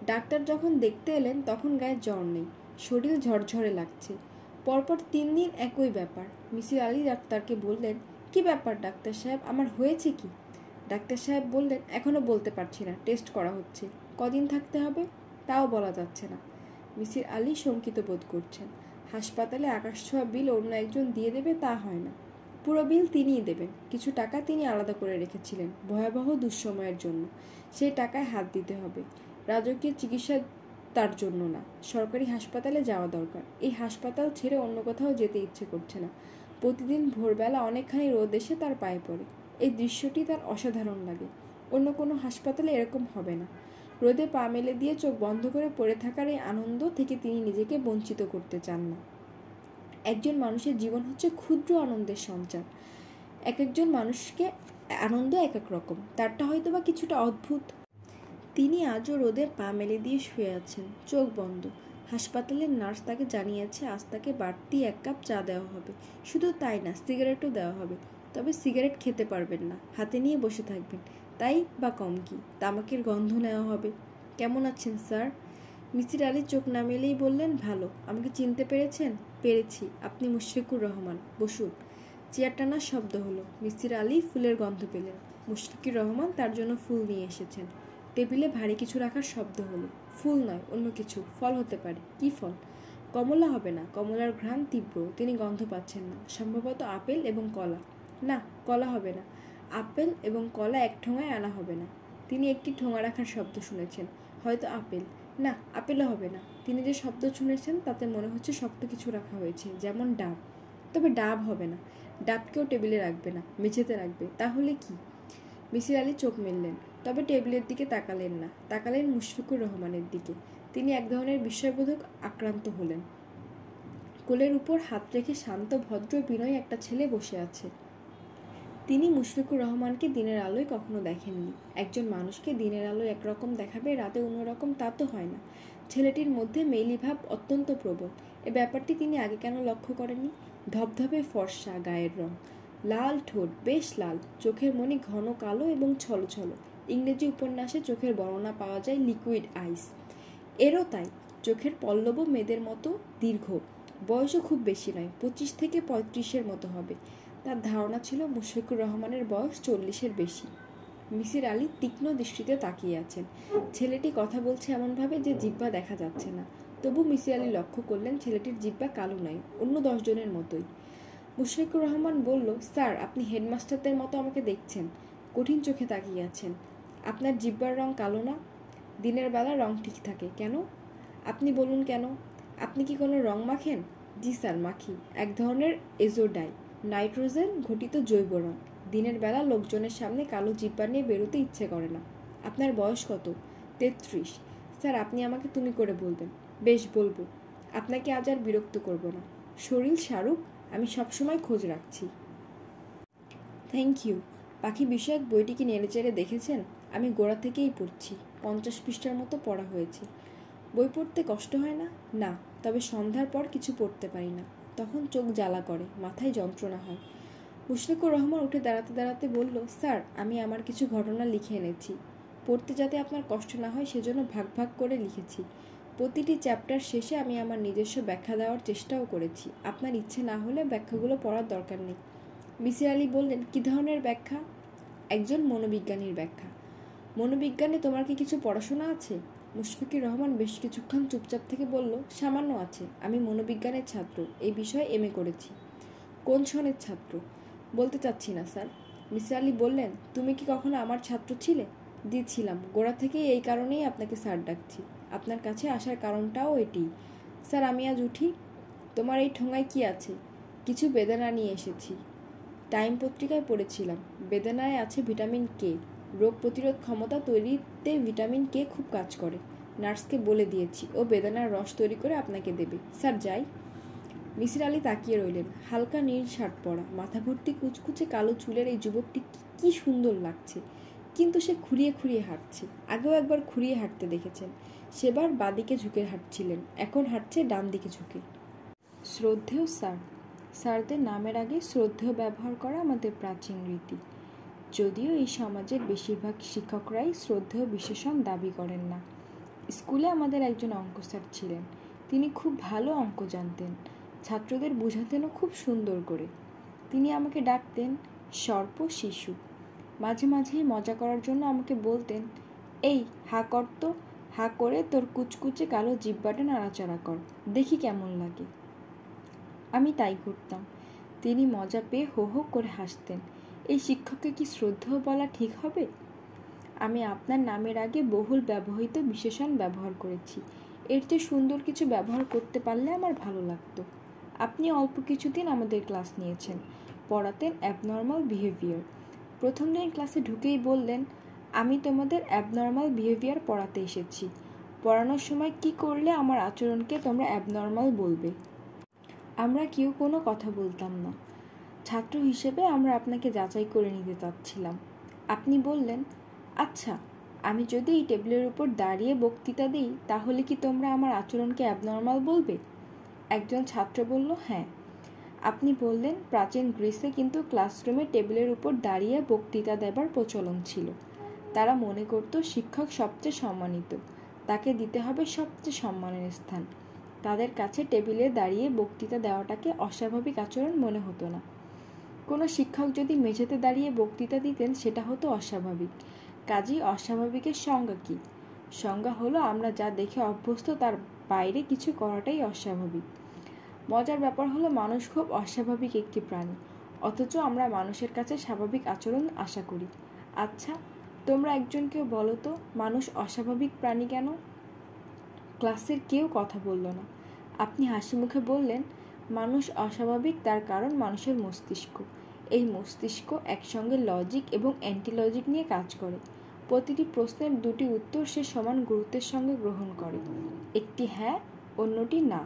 ডাক্তার যখন দেখতে এলেন তখন গায়ে জ্বর নেই, শরীর ঝরঝরে লাগছে। পরপর 3 দিন একই ব্যাপার। মিসির আলি ডাক্তারকে বললেন, কি ব্যাপার ডাক্তার সাহেব, আমার হয়েছে কি? ডাক্তার সাহেব বললেন, এখনও বলতে পারছি না, টেস্ট করা হচ্ছে। কদিন থাকতে হবে? তাও বলা যাচ্ছে না। মিসির আলি শঙ্কিত বোধ করছেন। হাসপাতালে আকাশছোঁয়া বিল অন্য একজন দিয়ে দেবে তা হয় না। পুরো বিল তিনিই দেবেন। কিছু টাকা তিনি আলাদা করে রেখেছিলেন ভয়াবহ দুঃসময়ের জন্য। সেই টাকায় হাত দিতে হবে। রাজকীয় চিকিৎসা তার জন্য না, সরকারি হাসপাতালে যাওয়া দরকার। এই হাসপাতাল ছেড়ে অন্য কোথাও যেতে ইচ্ছে করছে না। প্রতিদিন ভোরবেলা অনেকখানি রোদ এসে তার পায়ে পড়ে। এই দৃশ্যটি তার অসাধারণ লাগে। অন্য কোনো হাসপাতালে এরকম হবে না। রোদে পা মেলে দিয়ে চোখ বন্ধ করে পড়ে থাকার এই আনন্দ থেকে তিনি নিজেকে বঞ্চিত করতে চান না। একজন মানুষের জীবন হচ্ছে ক্ষুদ্র আনন্দের সঞ্চার। এক একজন মানুষকে আনন্দ এক এক রকম। তারটা হয়তো বা কিছুটা অদ্ভুত। তিনি আজও রোদে পা মেলে দিয়ে শুয়ে আছেন, চোখ বন্ধ। হাসপাতালের নার্স তাকে জানিয়েছে আজ তাকে বাড়তি 1 কাপ চা দেওয়া হবে। শুধু তাই না, সিগারেটও দেওয়া হবে। তবে সিগারেট খেতে পারবেন না, হাতে নিয়ে বসে থাকবেন। তাই বা কম কি, তামাকের গন্ধ নেওয়া হবে। কেমন আছেন স্যার? মিসির আলি চোখ নামেলেই বললেন, ভালো। আমাকে চিনতে পেরেছেন? পেরেছি, আপনি মুশফিকুর রহমান, বসুন। চেয়ার টানার শব্দ হলো। মিসির আলি ফুলের গন্ধ পেলেন। মুশফিকুর রহমান তার জন্য ফুল নিয়ে এসেছেন। টেবিলে ভারী কিছু রাখার শব্দ হলো। ফুল নয়, অন্য কিছু, ফল হতে পারে। কি ফল? কমলা হবে না, কমলার ঘ্রাণ তীব্র, তিনি গন্ধ পাচ্ছেন না। সম্ভবত আপেল এবং কলা। না, কলা হবে না। আপেল এবং কলা এক ঠোঙায় আনা হবে না। তিনি একটি ঠোঙা রাখার শব্দ শুনেছেন, হয়তো আপেল। না, আপেলও হবে না। তিনি যে শব্দ শুনেছেন তাতে মনে হচ্ছে শক্ত কিছু রাখা হয়েছে, যেমন ডাব। তবে ডাব হবে না। ডাবকেও টেবিলে রাখবে না, মেঝেতে রাখবে। তাহলে কি? মিসির আলি চোখ মেললেন, তবে টেবিলের দিকে তাকালেন না, তাকালেন মুশফিকুর রহমানের দিকে। তিনি এক ধরনের বিস্ময়বোধক আক্রান্ত হলেন। কোলের উপর হাত রেখে শান্ত ভদ্র বিনয়ী একটা ছেলে বসে আছে। তিনি মুশফিকুর রহমানকে দিনের আলোয় কখনো দেখেননি। একজন মানুষকে দিনের আলোয় একরকম দেখাবে, রাতে অন্যরকম, তা তো হয় না। ছেলেটির মধ্যে মেইলি ভাব অত্যন্ত প্রবল। এ ব্যাপারটি তিনি আগে কেন লক্ষ্য করেননি? ধবধবে ফর্সা গায়ের রং, লাল ঠোঁট, বেশ লাল, চোখের মণি ঘন কালো এবং ছলছলো। ইংরেজি উপন্যাসে চোখের বর্ণনা পাওয়া যায় লিকুইড আইস। এরও তাই, চোখের পল্লবও মেয়েদের মতো দীর্ঘ। বয়সও খুব বেশি নয়, 25 থেকে 35-এর মতো হবে। তার ধারণা ছিল মুশফিকুর রহমানের বয়স 40-এর বেশি। মিসির আলি তীক্ষ্ণ দৃষ্টিতে তাকিয়ে আছেন। ছেলেটি কথা বলছে এমনভাবে যে জিহ্বা দেখা যাচ্ছে না। তবু মিসির আলি লক্ষ্য করলেন ছেলেটির জিহ্বা কালো নয়, অন্য 10 জনের মতোই। মুশফিকুর রহমান বলল, স্যার, আপনি হেডমাস্টারদের মতো আমাকে দেখছেন। কঠিন চোখে তাকিয়ে আছেন। আপনার জিহ্বার রং কালো না? দিনের বেলা রং ঠিক থাকে। কেন? আপনি বলুন কেন? আপনি কি কোনো রং মাখেন? জি স্যার, মাখি। এক ধরনের এজোডাই, নাইট্রোজেন ঘটিত জৈব রং। দিনের বেলা লোকজনের সামনে কালো জিহ্বা নিয়ে বেরোতে ইচ্ছে করে না। আপনার বয়স কত? 33। স্যার, আপনি আমাকে তুমি করে বলবেন। বেশ, বলবো। আপনাকে আজ আর বিরক্ত করব না। শরীর শাহরুখ, আমি সবসময় খোঁজ রাখছি। Thank you. পাখি বিষয়ক বইটি কি নেড়েচেড়ে দেখেছেন? আমি গোড়া থেকেই পড়ছি। 50 পৃষ্ঠার মতো পড়া হয়েছে। বই পড়তে কষ্ট হয় না? না, তবে সন্ধ্যার পর কিছু পড়তে পারি না। তখন চোখ জ্বালা করে, মাথায় যন্ত্রণা হয়। মুশফিকুর রহমান উঠে দাঁড়াতে দাঁড়াতে বলল, স্যার, আমি আমার কিছু ঘটনা লিখে এনেছি। পড়তে যাতে আপনার কষ্ট না হয় সেজন্য ভাগ ভাগ করে লিখেছি। প্রতিটি চ্যাপ্টার শেষে আমি আমার নিজস্ব ব্যাখ্যা দেওয়ার চেষ্টাও করেছি। আপনার ইচ্ছে না হলে ব্যাখ্যাগুলো পড়ার দরকার নেই। মিসির আলি বললেন, কী ধরনের ব্যাখ্যা? একজন মনোবিজ্ঞানীর ব্যাখ্যা। মনোবিজ্ঞানে তোমার কি কিছু পড়াশোনা আছে? মুশফিকুর রহমান বেশ কিছুক্ষণ চুপচাপ থেকে বলল, সামান্য আছে। আমি মনোবিজ্ঞানের ছাত্র, এই বিষয়ে এমএ করেছি। কোন সনের ছাত্র? বলতে চাচ্ছি না স্যার। মিসির আলি বললেন, তুমি কি কখনো আমার ছাত্র ছিলে? জি ছিলাম। গোড়া থেকেই এই কারণেই আপনাকে স্যার ডাকছি। আপনার কাছে আসার কারণটাও এটি। স্যার, আমি আজ উঠি। তোমার এই ঠোঙায় কি আছে? কিছু বেদানা নিয়ে এসেছি। টাইম পত্রিকায় পড়েছিলাম, বেদানায় আছে ভিটামিন কে। রোগ প্রতিরোধ ক্ষমতা তৈরিতে ভিটামিন কে খুব কাজ করে। নার্সকে বলে দিয়েছি, ও বেদানার রস তৈরি করে আপনাকে দেবে। স্যার, যাই? মিসির আলি তাকিয়ে রইলেন। হালকা নীল শার্ট পরা, মাথা ভর্তি কুচকুচে কালো চুলের এই যুবকটি কি সুন্দর লাগছে। কিন্তু সে খুঁড়িয়ে খুঁড়িয়ে হাঁটছে। আগেও একবার খুঁড়িয়ে হাঁটতে দেখেছেন। সেবার বাঁদিকে ঝুঁকে হাঁটছিলেন, এখন হাঁটছে ডান দিকে ঝুঁকে। শ্রদ্ধেয় স্যার। স্যারদের নামের আগে শ্রদ্ধেয় ব্যবহার করা আমাদের প্রাচীন রীতি। যদিও এই সমাজের বেশিরভাগ শিক্ষকরাই শ্রদ্ধেয় বিশেষণ দাবি করেন না। স্কুলে আমাদের একজন অঙ্ক স্যার ছিলেন। তিনি খুব ভালো অঙ্ক জানতেন, ছাত্রদের বুঝাতেনও খুব সুন্দর করে। তিনি আমাকে ডাকতেন সর্প শিশু। মাঝে মাঝেই মজা করার জন্য আমাকে বলতেন, এই হা কর তো, হা করে তোর কুচকুচে কালো জিহ্বাটা নাড়াচাড়া কর, দেখি কেমন লাগে। আমি তাই করতাম। তিনি মজা পেয়ে হো হো করে হাসতেন। এই শিক্ষককে কি শ্রদ্ধেয় বলা ঠিক হবে? আমি আপনার নামের আগে বহুল ব্যবহৃত বিশেষণ ব্যবহার করেছি। এর চেয়ে সুন্দর কিছু ব্যবহার করতে পারলে আমার ভালো লাগতো। আপনি অল্প কিছুদিন আমাদের ক্লাস নিয়েছেন, পড়াতেন অ্যাবনর্মাল বিহেভিয়ার। প্রথম দিন ক্লাসে ঢুকেই বললেন, আমি তোমাদের অ্যাবনর্মাল বিহেভিয়ার পড়াতে এসেছি। পড়ানোর সময় কি করলে আমার আচরণকে তোমরা অ্যাবনর্মাল বলবে? আমরা কেউ কোনো কথা বলতাম না। ছাত্র হিসেবে আমরা আপনাকে যাচাই করে নিতে চাচ্ছিলাম। আপনি বললেন, আচ্ছা, আমি যদি এই টেবিলের উপর দাঁড়িয়ে বক্তৃতা দিই তাহলে কি তোমরা আমার আচরণকে অ্যাবনর্মাল বলবে? একজন ছাত্র বলল, হ্যাঁ। আপনি বললেন, প্রাচীন গ্রিসে কিন্তু ক্লাসরুমে টেবিলের উপর দাঁড়িয়ে বক্তৃতা দেবার প্রচলন ছিল। তারা মনে করত শিক্ষক সবচেয়ে সম্মানিত, তাকে দিতে হবে সবচেয়ে সম্মানের স্থান। তাদের কাছে টেবিলে দাঁড়িয়ে বক্তৃতা দেওয়াটাকে অস্বাভাবিক আচরণ মনে হতো না। কোনো শিক্ষক যদি মেঝেতে দাঁড়িয়ে বক্তৃতা দিতেন সেটা হতো অস্বাভাবিক। কাজেই অস্বাভাবিকের সংজ্ঞা কী? সংজ্ঞা হলো আমরা যা দেখে অভ্যস্ত তার বাইরে কিছু করাটাই অস্বাভাবিক। মজার ব্যাপার হলো মানুষ খুব অস্বাভাবিক একটি প্রাণী, অথচ আমরা মানুষের কাছে স্বাভাবিক আচরণ আশা করি। আচ্ছা, তোমরা একজনকে বলো তো, মানুষ অস্বাভাবিক প্রাণী কেন? ক্লাসের কেউ কথা বলল না। আপনি হাসি মুখে বললেন, মানুষ অস্বাভাবিক, তার কারণ মানুষের মস্তিষ্ক। এই মস্তিষ্ক একসঙ্গে লজিক এবং অ্যান্টি লজিক নিয়ে কাজ করে। প্রতিটি প্রশ্নের দুটি উত্তর সে সমান গুরুত্বের সঙ্গে গ্রহণ করে। একটি হ্যাঁ, অন্যটি না।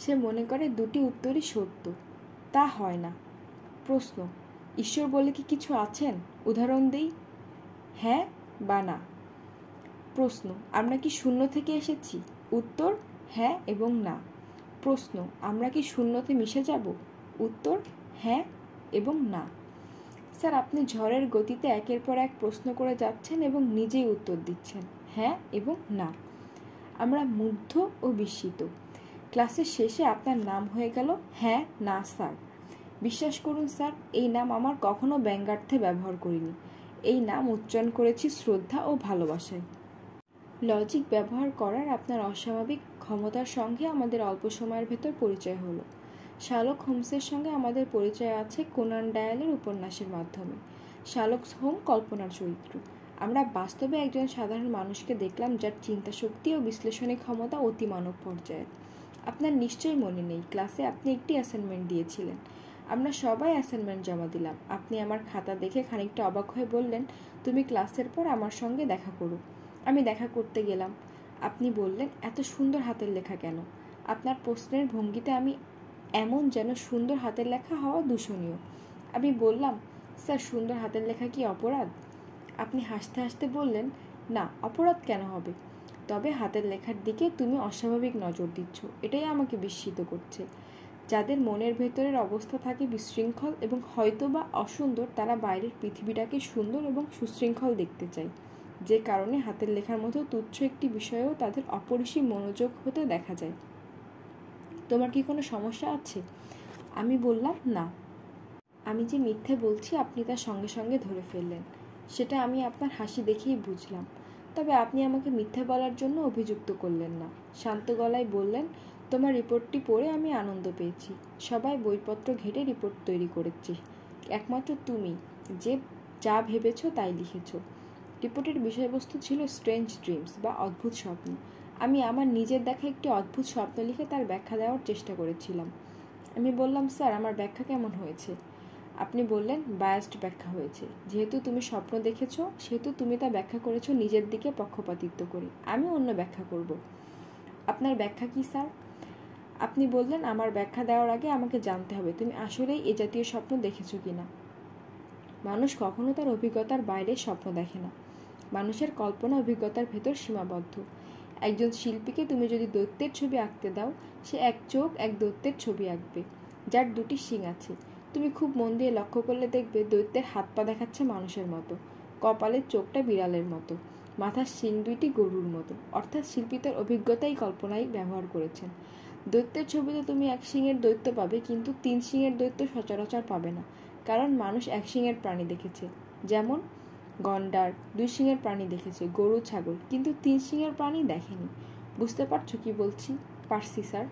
সে মনে করে দুটি উত্তরই সত্য। তা হয় না। প্রশ্ন: ঈশ্বর বলে কি কিছু আছেন? উদাহরণ দেই। হ্যাঁ বা না। প্রশ্ন: আমরা কি শূন্য থেকে এসেছি? উত্তর: হ্যাঁ এবং না। প্রশ্ন: আমরা কি শূন্যতে মিশে যাব? উত্তর: হ্যাঁ এবং না। স্যার, আপনি ঝড়ের গতিতে একের পর এক প্রশ্ন করে যাচ্ছেন এবং নিজেই উত্তর দিচ্ছেন হ্যাঁ এবং না। আমরা মুগ্ধ ও বিস্মিত। ক্লাসের শেষে আপনার নাম হয়ে গেল হ্যাঁ না স্যার। বিশ্বাস করুন স্যার, এই নাম আমার কখনো ব্যঙ্গার্থে ব্যবহার করিনি। এই নাম উচ্চারণ করেছি শ্রদ্ধা ও ভালোবাসায়। লজিক ব্যবহার করার আপনার অস্বাভাবিক ক্ষমতার সঙ্গে আমাদের অল্প সময়ের ভেতর পরিচয় হলো। শার্লক হোমসের সঙ্গে আমাদের পরিচয় আছে কোনান ডয়েলের উপন্যাসের মাধ্যমে। শার্লক হোমস কল্পনার চরিত্র। আমরা বাস্তবে একজন সাধারণ মানুষকে দেখলাম যার চিন্তাশক্তি ও বিশ্লেষণী ক্ষমতা অতি মানব পর্যায়ের। আপনার নিশ্চয়ই মনে নেই, ক্লাসে আপনি একটি অ্যাসাইনমেন্ট দিয়েছিলেন। আমরা সবাই অ্যাসাইনমেন্ট জমা দিলাম। আপনি আমার খাতা দেখে খানিকটা অবাক হয়ে বললেন, তুমি ক্লাসের পর আমার সঙ্গে দেখা করো। আমি দেখা করতে গেলাম। আপনি বললেন, এত সুন্দর হাতের লেখা কেন? আপনার প্রশ্নের ভঙ্গিতে আমি এমন যেন সুন্দর হাতের লেখা হওয়া দূষণীয়। আমি বললাম, স্যার, সুন্দর হাতের লেখা কি অপরাধ? আপনি হাসতে হাসতে বললেন, না, অপরাধ কেন হবে? তবে হাতের লেখার দিকে তুমি অস্বাভাবিক নজর দিচ্ছ, এটাই আমাকে বিস্মিত করছে। যাদের মনের ভেতরের অবস্থা থাকে বিশৃঙ্খল এবং হয়তো বা অসুন্দর, তারা বাইরের পৃথিবীটাকে সুন্দর এবং সুশৃঙ্খল দেখতে চায়, যে কারণে হাতের লেখার মতো তুচ্ছ একটি বিষয়েও তাদের অপরিসীম মনোযোগ হতে দেখা যায়। তোমার কি কোনো সমস্যা আছে? আমি বললাম, না। আমি যে মিথ্যে বলছি আপনি তার সঙ্গে সঙ্গে ধরে ফেললেন। সেটা আমি আপনার হাসি দেখেই বুঝলাম। তবে আপনি আমাকে মিথ্যে বলার জন্য অভিযুক্ত করলেন না। শান্ত গলায় বললেন, তোমার রিপোর্টটি পড়ে আমি আনন্দ পেয়েছি। সবাই বইপত্র ঘেটে রিপোর্ট তৈরি করেছি, একমাত্র তুমি যে যা ভেবেছ তাই লিখেছ। রিপোর্টের বিষয়বস্তু ছিল স্ট্রেঞ্জ ড্রিমস বা অদ্ভুত স্বপ্ন। আমি আমার নিজের দেখা একটি অদ্ভুত স্বপ্ন লিখে তার ব্যাখ্যা দেওয়ার চেষ্টা করেছিলাম। আমি বললাম, স্যার, আমার ব্যাখ্যা কেমন হয়েছে? আপনি বললেন, বায়াসড ব্যাখ্যা হয়েছে। যেহেতু তুমি স্বপ্ন দেখেছ, সেহেতু তুমি তা ব্যাখ্যা করেছ নিজের দিকে পক্ষপাতিত্ব করে। আমি অন্য ব্যাখ্যা করব। আপনার ব্যাখ্যা কি স্যার? আপনি বললেন, আমার ব্যাখ্যা দেওয়ার আগে আমাকে জানতে হবে তুমি আসলেই এ জাতীয় স্বপ্ন দেখেছ কিনা। মানুষ কখনো তার অভিজ্ঞতার বাইরে স্বপ্ন দেখে না। মানুষের কল্পনা অভিজ্ঞতার ভেতর সীমাবদ্ধ। একজন শিল্পীকে তুমি যদি দৈত্যের ছবি আঁকতে দাও, সে এক চোখ এক দৈত্যের ছবি আঁকবে, যার দুটি শিং আছে। তুমি খুব মন দিয়ে লক্ষ্য করলে দেখবে দৈত্যের হাত পা দেখাচ্ছে মানুষের মতো, কপালের চোখটা বিড়ালের মতো, মাথার শিং দুইটি গরুর মতো। অর্থাৎ শিল্পী তার অভিজ্ঞতাই কল্পনায় ব্যবহার করেছেন। দৈত্যের ছবিতে তুমি এক শিঙের দৈত্য পাবে, কিন্তু 3 শিঙের দৈত্য সচরাচর পাবে না, কারণ মানুষ এক শিঙের প্রাণী দেখেছে, যেমন গন্ডার, 2 শিঙের প্রাণী দেখেছে, গরু ছাগল, কিন্তু 3 শিঙের প্রাণী দেখেনি। বুঝতে পারছো কি বলছি? পারছি স্যার।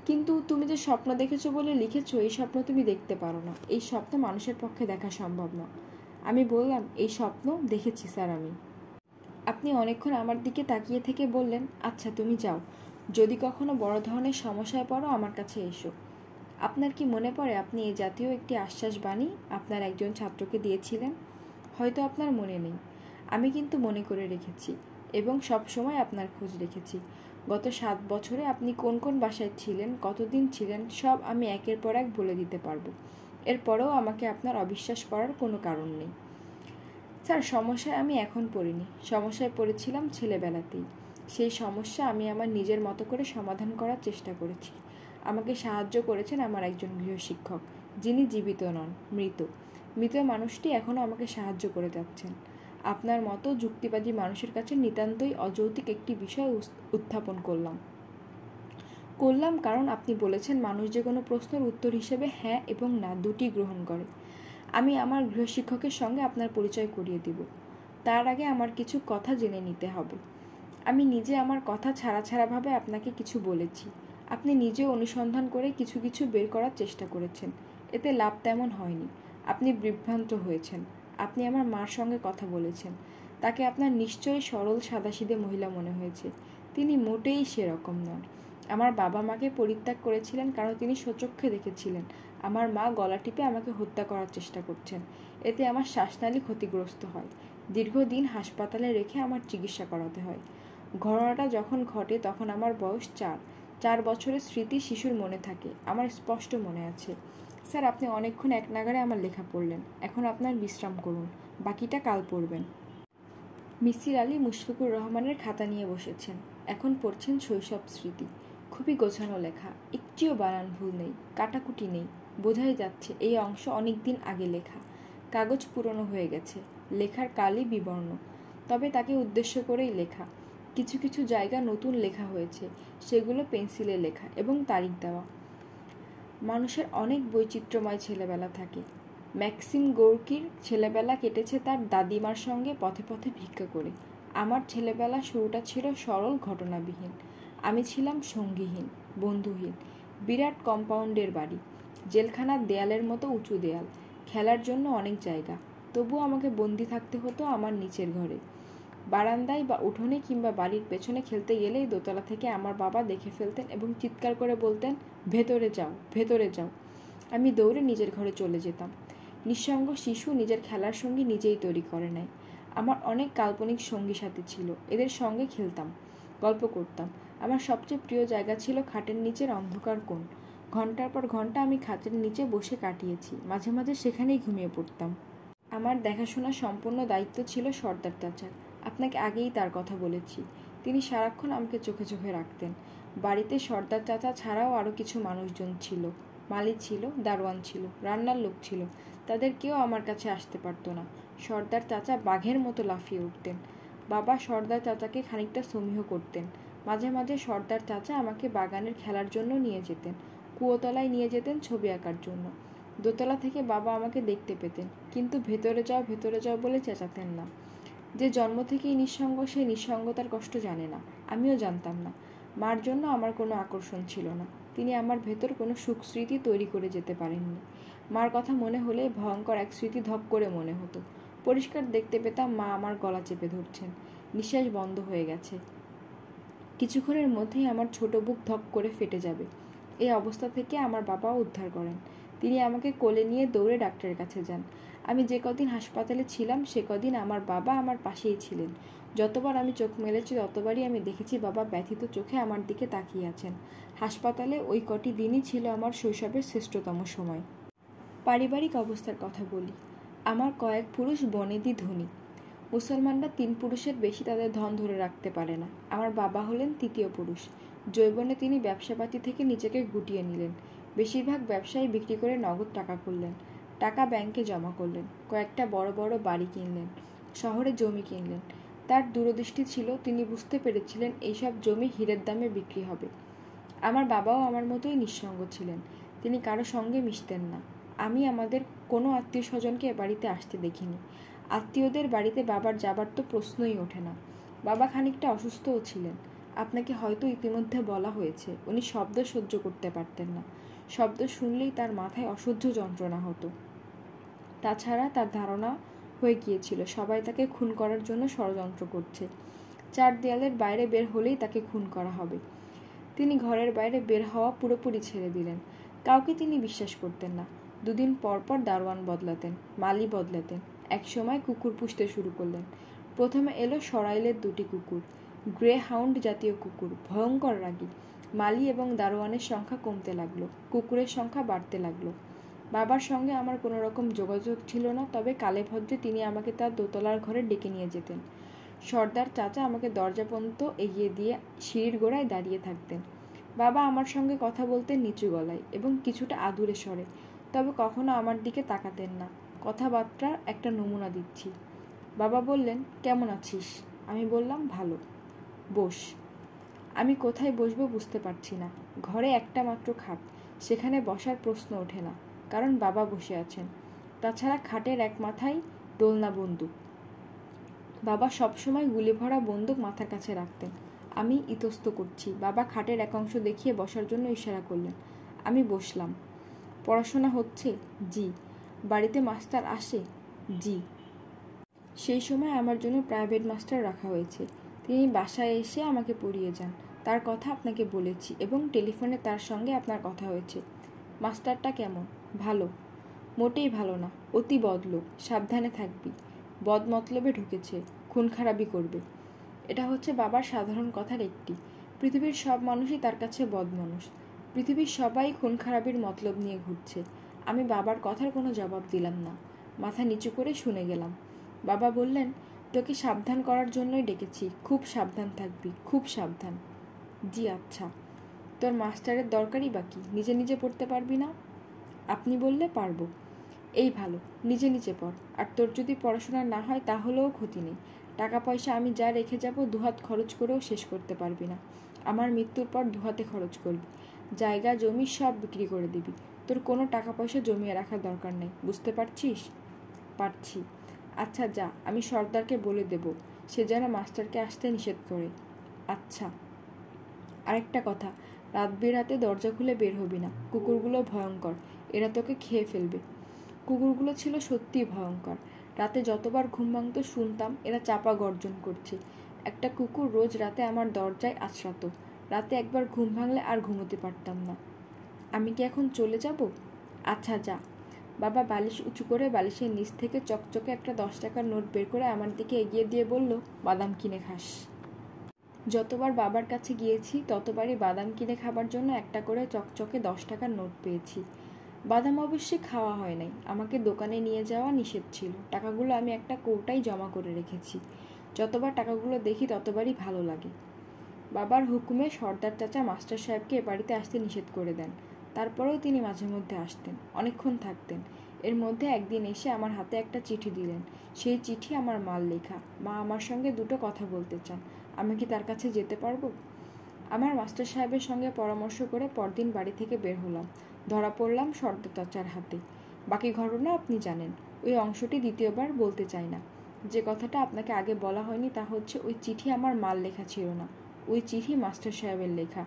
কিন্তু তুমি যে স্বপ্ন দেখেছো বলে লিখেছো, এই স্বপ্ন তুমি দেখতে পারো না। এই স্বপ্ন মানুষের পক্ষে দেখা সম্ভব না। আমি বললাম, এই স্বপ্ন দেখেছি স্যার আমি। আপনি অনেকক্ষণ আমার দিকে তাকিয়ে থেকে বললেন, আচ্ছা তুমি যাও, যদি কখনো বড় ধরনের সমস্যায় পড়ো আমার কাছে এসো। আপনার কি মনে পড়ে আপনি এই জাতীয় একটি আশ্বাস বাণী আপনার একজন ছাত্রকে দিয়েছিলেন? হয়তো আপনার মনে নেই, আমি কিন্তু মনে করে রেখেছি এবং সব সময় আপনার খোঁজ রেখেছি। গত 7 বছরে আপনি কোন কোন বাসায় ছিলেন, কতদিন ছিলেন, সব আমি একের পর এক বলে দিতে পারবো। এরপরেও আমাকে আপনার অবিশ্বাস করার কোনো কারণ নেই। স্যার, সমস্যায় আমি এখন পড়িনি, সমস্যায় পড়েছিলাম ছেলেবেলাতেই। সেই সমস্যা আমি আমার নিজের মতো করে সমাধান করার চেষ্টা করেছি। আমাকে সাহায্য করেছেন আমার একজন গৃহশিক্ষক, যিনি জীবিত নন, মৃত। মৃত মানুষটি এখনও আমাকে সাহায্য করে যাচ্ছেন। আপনার মতো যুক্তিবাদী মানুষের কাছে নিতান্তই অযৌক্তিক একটি বিষয় উত্থাপন করলাম কারণ আপনি বলেছেন মানুষ যে কোনো প্রশ্নের উত্তর হিসেবে হ্যাঁ এবং না দুটি গ্রহণ করে। আমি আমার গৃহশিক্ষকের সঙ্গে আপনার পরিচয় করিয়ে দিব। তার আগে আমার কিছু কথা জেনে নিতে হবে। আমি নিজে আমার কথা ছাড়াভাবে আপনাকে কিছু বলেছি। আপনি নিজে অনুসন্ধান করে কিছু কিছু বের করার চেষ্টা করেছেন। এতে লাভ তেমন হয়নি। আপনি বিভ্রান্ত হয়েছেন। আপনি আমার মার সঙ্গে কথা বলেছেন। তাকে আপনার নিশ্চয়ই সরল সাদাসিধে মহিলা মনে হয়েছে। তিনি মোটেই সেরকম নন। আমার বাবা মাকে পরিত্যাগ করেছিলেন কারণ তিনি স্বচক্ষে দেখেছিলেন আমার মা গলা টিপে আমাকে হত্যা করার চেষ্টা করছেন। এতে আমার শ্বাসনালী ক্ষতিগ্রস্ত হয়। দীর্ঘদিন হাসপাতালে রেখে আমার চিকিৎসা করাতে হয়। ঘটনাটা যখন ঘটে তখন আমার বয়স 4 বছরের স্মৃতি শিশুর মনে থাকে। আমার স্পষ্ট মনে আছে। স্যার, আপনি অনেকক্ষণ এক নাগাড়ে আমার লেখা পড়লেন। এখন আপনার বিশ্রাম করুন, বাকিটা কাল পড়বেন। মিসির আলী মুশফিকুর রহমানের খাতা নিয়ে বসেছেন। এখন পড়ছেন শৈশব স্মৃতি। খুবই গোছানো লেখা, একটিও বানান ভুল নেই, কাটাকুটি নেই। বোঝাই যাচ্ছে এই অংশ অনেক দিন আগে লেখা। কাগজ পুরনো হয়ে গেছে, লেখার কালই বিবর্ণ, তবে তাকে উদ্দেশ্য করেই লেখা। কিছু কিছু জায়গা নতুন লেখা হয়েছে, সেগুলো পেন্সিলে লেখা এবং তারিখ দেওয়া। মানুষের অনেক বৈচিত্র্যময় ছেলেবেলা থাকে। ম্যাক্সিম গোর্কির ছেলেবেলা কেটেছে তার দাদিমার সঙ্গে পথে পথে ভিক্ষা করে। আমার ছেলেবেলা শুরুটা ছিল সরল, ঘটনাবিহীন। আমি ছিলাম সঙ্গীহীন, বন্ধুহীন। বিরাট কম্পাউন্ডের বাড়ি, জেলখানার দেয়ালের মতো উঁচু দেয়াল, খেলার জন্য অনেক জায়গা। তবুও আমাকে বন্দি থাকতে হতো আমার নিচের ঘরে। বারান্দায় বা উঠোনে কিংবা বাড়ির পেছনে খেলতে গেলেই দোতলা থেকে আমার বাবা দেখে ফেলতেন এবং চিৎকার করে বলতেন, ভেতরে যাও, ভেতরে যাও। আমি দৌড়ে নিজের ঘরে চলে যেতাম। নিঃসঙ্গ শিশু নিজের খেলার সঙ্গী নিজেই তৈরি করে নেয়। আমার অনেক কাল্পনিক সঙ্গী সাথী ছিল, এদের সঙ্গে খেলতাম, গল্প করতাম। আমার সবচেয়ে প্রিয় জায়গা ছিল খাটের নিচের অন্ধকার কোণ। ঘন্টার পর ঘন্টা আমি খাটের নিচে বসে কাটিয়েছি, মাঝে মাঝে সেখানেই ঘুমিয়ে পড়তাম। আমার দেখাশোনার সম্পূর্ণ দায়িত্ব ছিল সর্দার চাচার। আপনাকে আগেই তার কথা বলেছি। তিনি সারাক্ষণ আমাকে চোখে চোখে রাখতেন। বাড়িতে সর্দার চাচা ছাড়াও আরও কিছু মানুষজন ছিল। মালি ছিল, দারোয়ান ছিল, রান্নার লোক ছিল। তাদের কেউ আমার কাছে আসতে পারত না। সর্দার চাচা বাঘের মতো লাফিয়ে উঠতেন। বাবা সর্দার চাচাকে খানিকটা সমীহ করতেন। মাঝে মাঝে সর্দার চাচা আমাকে বাগানের খেলার জন্য নিয়ে যেতেন, কুয়োতলায় নিয়ে যেতেন ছবি আঁকার জন্য। দোতলা থেকে বাবা আমাকে দেখতে পেতেন, কিন্তু ভেতরে যাও বলে চেঁচাতেন না। যে জন্ম থেকেই নিঃসঙ্গ, সে নিঃসঙ্গতার কষ্ট জানে না। আমিও জানতাম না। মার জন্য আমার কোনো আকর্ষণ ছিল না। তিনি আমার ভেতর কোনো সুখ স্মৃতি তৈরি করে যেতে পারেননি। মার কথা মনে হলে ভয়ঙ্কর এক স্মৃতি ধপ করে মনে হতো। পরিষ্কার দেখতে পেতাম মা আমার গলা চেপে ধরছেন। নিঃশ্বাস বন্ধ হয়ে গেছে। কিছুক্ষণের মধ্যেই আমার ছোট বুক ধপ করে ফেটে যাবে। এই অবস্থা থেকে আমার বাবা উদ্ধার করেন। তিনি আমাকে কোলে নিয়ে দৌড়ে ডাক্তারের কাছে যান। আমি যে কদিন হাসপাতালে ছিলাম সে কদিন আমার বাবা আমার পাশেই ছিলেন। যতবার আমি চোখ মেলেছি ততবারই আমি দেখেছি বাবা ব্যথিত চোখে আমার দিকে তাকিয়ে আছেন। হাসপাতালে ওই কটি দিনই ছিল আমার শৈশবের শ্রেষ্ঠতম সময়। পারিবারিক অবস্থার কথা বলি। আমার কয়েক পুরুষ বনেদি ধনী। মুসলমানরা 3 পুরুষের বেশি তাদের ধন ধরে রাখতে পারে না। আমার বাবা হলেন তৃতীয় পুরুষ। যৌবনে তিনি ব্যবসাপাতি থেকে নিজেকে গুটিয়ে নিলেন। বেশিরভাগ ব্যবসায়ী বিক্রি করে নগদ টাকা করলেন। টাকা ব্যাংকে জমা করলেন। কয়েকটা বড় বড় বাড়ি কিনলেন, শহরে জমি কিনলেন। তার দূরদৃষ্টি ছিল, তিনি বুঝতে পেরেছিলেন এইসব জমি হীরের দামে বিক্রি হবে। আমার বাবাও আমার মতোই নিঃসঙ্গ ছিলেন। তিনি কারো সঙ্গে মিশতেন না। আমি আমাদের কোনো আত্মীয় স্বজনকে এ বাড়িতে আসতে দেখিনি। আত্মীয়দের বাড়িতে বাবার যাবার তো প্রশ্নই ওঠে না। বাবা খানিকটা অসুস্থও ছিলেন। আপনাকে হয়তো ইতিমধ্যে বলা হয়েছে, উনি শব্দ সহ্য করতে পারতেন না। শব্দ শুনলেই তার মাথায় অসহ্য যন্ত্রণা হতো। তাছাড়া তার ধারণা হয়ে গিয়েছিল সবাই তাকে খুন করার জন্য ষড়যন্ত্র করছে। 4 দেয়ালের বাইরে বের হলেই তাকে খুন করা হবে। তিনি ঘরের বাইরে বের হওয়া পুরোপুরি ছেড়ে দিলেন। কাউকে তিনি বিশ্বাস করতেন না। 2 দিন পর পর দারোয়ান বদলাতেন, মালি বদলাতেন। এক সময় কুকুর পুষতে শুরু করলেন। প্রথমে এলো সরাইলের 2টি কুকুর, গ্রে হাউন্ড জাতীয় কুকুর, ভয়ঙ্কর রাগী। মালি এবং দারোয়ানের সংখ্যা কমতে লাগলো, কুকুরের সংখ্যা বাড়তে লাগলো। বাবার সঙ্গে আমার কোনো রকম যোগাযোগ ছিল না, তবে কালে ভদ্রে তিনি আমাকে তার দোতলার ঘরে ডেকে নিয়ে যেতেন। সর্দার চাচা আমাকে দরজা পর্যন্ত এগিয়ে দিয়ে সিঁড়ির গোড়ায় দাঁড়িয়ে থাকতেন। বাবা আমার সঙ্গে কথা বলতেন নিচু গলায় এবং কিছুটা আদুরে স্বরে, তবে কখনো আমার দিকে তাকাতেন না। কথাবার্তার একটা নমুনা দিচ্ছি। বাবা বললেন, কেমন আছিস? আমি বললাম, ভালো। বস। আমি কোথায় বসবো বুঝতে পারছি না। ঘরে একটা মাত্র খাট, সেখানে বসার প্রশ্ন ওঠে না, কারণ বাবা বসে আছেন। তাছাড়া খাটের এক মাথায় দোলনা বন্দুক। বাবা সবসময় গুলি ভরা বন্দুক মাথার কাছে রাখতেন। আমি ইতস্ত করছি। বাবা খাটের এক অংশ দেখিয়ে বসার জন্য ইশারা করলেন। আমি বসলাম। পড়াশোনা হচ্ছে? জি। বাড়িতে মাস্টার আসে? জি। সেই সময় আমার জন্য প্রাইভেট মাস্টার রাখা হয়েছে। তিনি বাসায় এসে আমাকে পড়িয়ে যান। তার কথা আপনাকে বলেছি এবং টেলিফোনে তার সঙ্গে আপনার কথা হয়েছে। মাস্টারটা কেমন? ভালো। মোটেই ভালো না, অতি বদলোক, সাবধানে থাকবি। বদমতলবে ঢুকেছে, খুন খারাপি করবে। এটা হচ্ছে বাবার সাধারণ কথার একটি। পৃথিবীর সব মানুষই তার কাছে বদমানুষ। পৃথিবীর সবাই খুন খারাপির মতলব নিয়ে ঘুরছে। আমি বাবার কথার কোনো জবাব দিলাম না, মাথা নিচু করে শুনে গেলাম। বাবা বললেন, তোকে সাবধান করার জন্যই ডেকেছি, খুব সাবধান থাকবি, খুব সাবধান। জি আচ্ছা। তোর মাস্টারের দরকারই বাকি, নিজে নিজে পড়তে পারবি না? আপনি বললে পারবো। এই ভালো, নিজে নিজে পড়। আর তোর যদি পড়াশোনা না হয় তাহলেও ক্ষতি নেই। টাকা পয়সা আমি যা রেখে যাব দুহাত খরচ করেও শেষ করতে পারবি না। আমার মৃত্যুর পর দুহাতে খরচ করবি। জায়গা জমি সব বিক্রি করে দিবি। তোর কোনো টাকা পয়সা জমিয়ে রাখার দরকার নেই, বুঝতে পারছিস? পারছি। আচ্ছা যা, আমি সর্দারকে বলে দেব সে যেন মাস্টারকে আসতে নিষেধ করে। আচ্ছা। আরেকটা কথা, রাত বেরাতে দরজা খুলে বের হবি না। কুকুরগুলো ভয়ঙ্কর, এরা তোকে খেয়ে ফেলবে। কুকুরগুলো ছিল সত্যিই ভয়ঙ্কর। রাতে যতবার ঘুম ভাঙত শুনতাম এরা চাপা গর্জন করছে। একটা কুকুর রোজ রাতে আমার দরজায় আছড়াতো। রাতে একবার ঘুম ভাঙলে আর ঘুমোতে পারতাম না। আমি কি এখন চলে যাব? আচ্ছা যা। বাবা বালিশ উঁচু করে বালিশের নিচ থেকে চকচকে একটা 10 টাকার নোট বের করে আমার দিকে এগিয়ে দিয়ে বলল, বাদাম কিনে খাস। যতবার বাবার কাছে গিয়েছি ততবারই বাদাম কিনে খাবার জন্য একটা করে চকচকে 10 টাকার নোট পেয়েছি। বাদাম অবশ্যই খাওয়া হয় নাই, আমাকে দোকানে নিয়ে যাওয়া নিষেধ ছিল। টাকাগুলো আমি একটা কৌটায় জমা করে রেখেছি। যতবার টাকাগুলো দেখি ততবারই ভালো লাগে। বাবার হুকুমে সর্দার চাচা মাস্টার সাহেবকে এ বাড়িতে আসতে নিষেধ করে দেন। তারপরেও তিনি মাঝে মধ্যে আসতেন, অনেকক্ষণ থাকতেন। এর মধ্যে একদিন এসে আমার হাতে একটা চিঠি দিলেন। সেই চিঠি আমার মার লেখা। মা আমার সঙ্গে দুটো কথা বলতে চান। আমি কি তার কাছে যেতে পারবো? আমার মাস্টার সাহেবের সঙ্গে পরামর্শ করে পরদিন বাড়ি থেকে বের হলাম। ধরা পড়লাম সর্দার চাচার হাতে। বাকি ঘটনা আপনি জানেন। ওই অংশটি দ্বিতীয়বার বলতে চাই না। যে কথাটা আপনাকে আগে বলা হয়নি তা হচ্ছে ওই চিঠি আমার মার লেখা ছিল না, ওই চিঠি মাস্টার সাহেবের লেখা।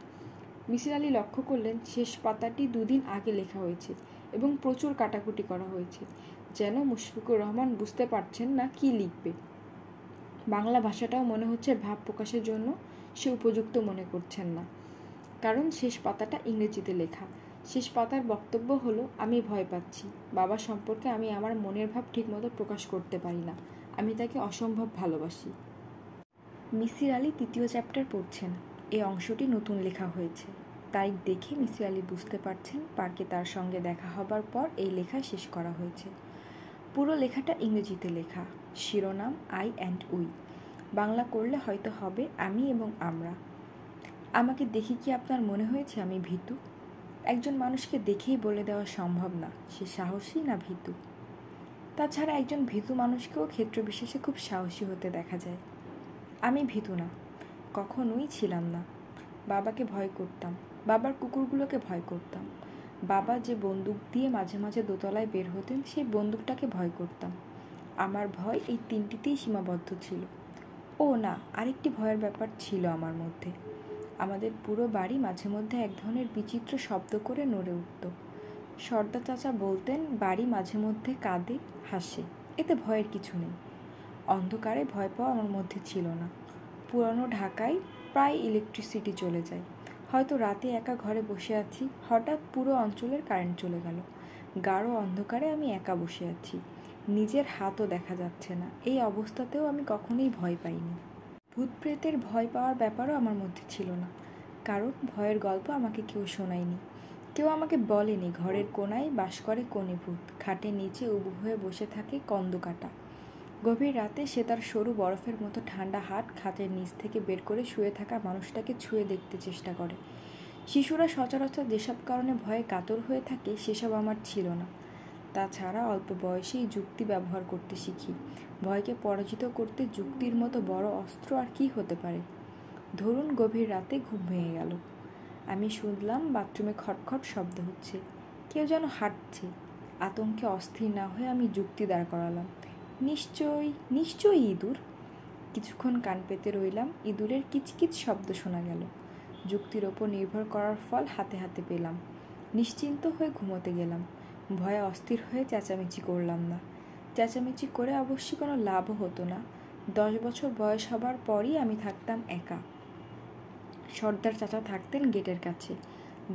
মিসির আলি লক্ষ্য করলেন শেষ পাতাটি 2 দিন আগে লেখা হয়েছে এবং প্রচুর কাটাকুটি করা হয়েছে, যেন মুশফিকুর রহমান বুঝতে পারছেন না কি লিখবে। বাংলা ভাষাটাও মনে হচ্ছে ভাব প্রকাশের জন্য সে উপযুক্ত মনে করছেন না, কারণ শেষ পাতাটা ইংরেজিতে লেখা। শেষ পাতার বক্তব্য হলো, আমি ভয় পাচ্ছি। বাবা সম্পর্কে আমি আমার মনের ভাব ঠিকমতো প্রকাশ করতে পারি না। আমি তাকে অসম্ভব ভালোবাসি। মিসির আলি 3য় চ্যাপ্টার পড়ছেন। এই অংশটি নতুন লেখা হয়েছে। তারিখ দেখে মিসির আলি বুঝতে পারছেন পার্কে তার সঙ্গে দেখা হবার পর এই লেখা শেষ করা হয়েছে। পুরো লেখাটা ইংরেজিতে লেখা। শিরোনাম আই অ্যান্ড উই। বাংলা করলে হয়তো হবে আমি এবং আমরা। আমাকে দেখে কি আপনার মনে হয়েছে আমি ভীতু? একজন মানুষকে দেখেই বলে দেওয়া সম্ভব না সে সাহসী না ভীতু। তাছাড়া একজন ভীতু মানুষকেও ক্ষেত্রবিশেষে খুব সাহসী হতে দেখা যায়। আমি ভীতু না, কখনোই ছিলাম না। বাবাকে ভয় করতাম, বাবার কুকুরগুলোকে ভয় করতাম। বাবা যে বন্দুক দিয়ে মাঝে মাঝে দোতলায় বের হতেন সেই বন্দুকটাকে ভয় করতাম। আমার ভয় এই 3টিতেই সীমাবদ্ধ ছিল। ও না, আরেকটি ভয়ের ব্যাপার ছিল আমার মধ্যে। আমাদের পুরো বাড়ি মাঝে মধ্যে এক ধরনের বিচিত্র শব্দ করে নড়ে উঠত। সর্দার চাচা বলতেন বাড়ি মাঝে মধ্যে কাঁদে, হাসে, এতে ভয়ের কিছু নেই। অন্ধকারে ভয় পাওয়া আমার মধ্যে ছিল না। পুরানো ঢাকায় প্রায় ইলেকট্রিসিটি চলে যায়। হয়তো রাতে একা ঘরে বসে আছি, হঠাৎ পুরো অঞ্চলের কারেন্ট চলে গেল। গাঢ় অন্ধকারে আমি একা বসে আছি, নিজের হাতও দেখা যাচ্ছে না। এই অবস্থাতেও আমি কখনোই ভয় পাইনি। ভূত প্রেতের ভয় পাওয়ার ব্যাপারও আমার মধ্যে ছিল না, কারণ ভয়ের গল্প আমাকে কেউ শোনায়নি। কেউ আমাকে বলেনি ঘরের কোনায় বাস করে কোনে ভূত, খাটের নিচে উবু হয়ে বসে থাকে কন্দকাটা। গভীর রাতে সে তার সরু বরফের মতো ঠান্ডা হাত খাটের নিচ থেকে বের করে শুয়ে থাকা মানুষটাকে ছুঁয়ে দেখতে চেষ্টা করে। শিশুরা সচরাচর যেসব কারণে ভয়ে কাতর হয়ে থাকে সেসব আমার ছিল না। তাছাড়া অল্প বয়সেই যুক্তি ব্যবহার করতে শিখি। ভয়কে পরাজিত করতে যুক্তির মতো বড় অস্ত্র আর কি হতে পারে? ধরুন গভীর রাতে ঘুম ভেঙে গেল। আমি শুনলাম বাথরুমে খটখট শব্দ হচ্ছে, কেউ যেন হাঁটছে। আতঙ্কে অস্থির না হয়ে আমি যুক্তি দাঁড় করালাম, নিশ্চয়ই ইঁদুর। কিছুক্ষণ কান পেতে রইলাম, ইঁদুরের কিচকিচ শব্দ শোনা গেল। যুক্তির ওপর নির্ভর করার ফল হাতে হাতে পেলাম। নিশ্চিন্ত হয়ে ঘুমোতে গেলাম। ভয়ে অস্থির হয়ে চেঁচামেচি করলাম না। চেঁচামেচি করে অবশ্যই কোনো লাভও হতো না। 10 বছর বয়স হবার পরই আমি থাকতাম একা। সর্দার চাচা থাকতেন গেটের কাছে,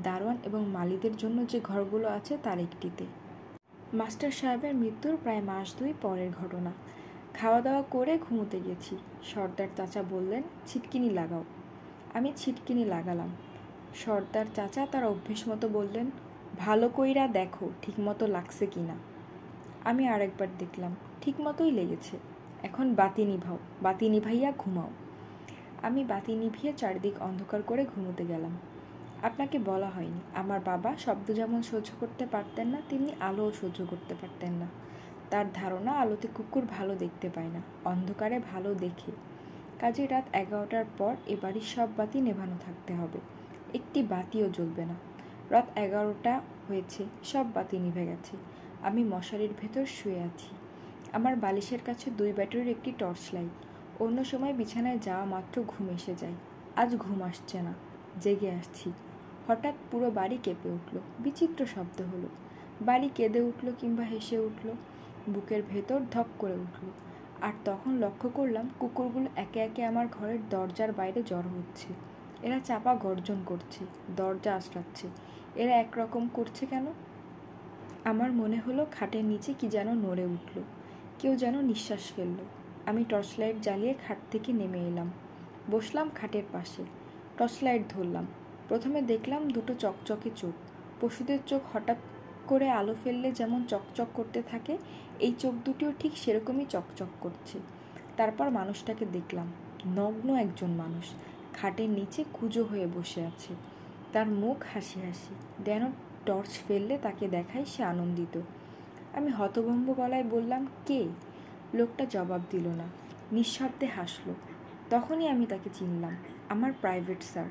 দারোয়ান এবং মালিদের জন্য যে ঘরগুলো আছে তার একটিতে। মাস্টার সাহেবের মৃত্যুর প্রায় মাস 2 পরের ঘটনা। খাওয়া দাওয়া করে ঘুমোতে গেছি। সর্দার চাচা বললেন, ছিটকিনি লাগাও। আমি ছিটকিনি লাগালাম। সর্দার চাচা তার অভ্যেস মতো বললেন, ভালো কইরা দেখো ঠিক মতো লাগছে কি না। আমি আরেকবার দেখলাম, ঠিক মতোই লেগেছে। এখন বাতি নিভাও, বাতি নিভাইয়া ঘুমাও। আমি বাতি নিভিয়ে চারিদিক অন্ধকার করে ঘুমোতে গেলাম। আপনাকে বলা হয়নি, আমার বাবা শব্দ যেমন সহ্য করতে পারতেন না, তেমনি আলোও সহ্য করতে পারতেন না। তার ধারণা আলোতে কুকুর ভালো দেখতে পায় না, অন্ধকারে ভালো দেখে। কাজে রাত 11টার পর এ বাড়ির সব বাতি নেভানো থাকতে হবে, একটি বাতিও জ্বলবে না। রাত 11টা হয়েছে, সব বাতি নিভে গেছে। আমি মশারির ভেতর শুয়ে আছি। আমার বালিশের কাছে 2 ব্যাটারির একটি টর্চ লাইট। অন্য সময় বিছানায় যাওয়া মাত্র ঘুম এসে যায়, আজ ঘুম আসছে না, জেগে আসছি। হঠাৎ পুরো বাড়ি কেঁপে উঠল, বিচিত্র শব্দ হলো। বাড়ি কেঁদে উঠল কিংবা হেসে উঠল, বুকের ভেতর ধক করে উঠল। আর তখন লক্ষ্য করলাম কুকুরগুলো একে একে আমার ঘরের দরজার বাইরে জড়ো হচ্ছে। এরা চাপা গর্জন করছে, দরজা আঁচড়াচ্ছে। এরা একরকম করছে কেন? আমার মনে হলো খাটের নিচে কি যেন নড়ে উঠল, কেউ যেন নিঃশ্বাস ফেলল। আমি টর্চ লাইট জ্বালিয়ে খাট থেকে নেমে এলাম, বসলাম খাটের পাশে, টর্চ লাইট ধরলাম। প্রথমে দেখলাম 2টো চকচকে চোখ। পশুদের চোখ হঠাৎ করে আলো ফেললে যেমন চকচক করতে থাকে, এই চোখ দুটিও ঠিক সেরকমই চকচক করছে। তারপর মানুষটাকে দেখলাম, নগ্ন একজন মানুষ, খাটের নিচে কুঁজো হয়ে বসে আছে। তার মুখ হাসি হাসি, যেন টর্চ ফেললে তাকে দেখায় সে আনন্দিত। আমি হতভম্ব গলায় বললাম, কে? লোকটা জবাব দিল না, নিঃশব্দে হাসল। তখনই আমি তাকে চিনলাম, আমার প্রাইভেট স্যার।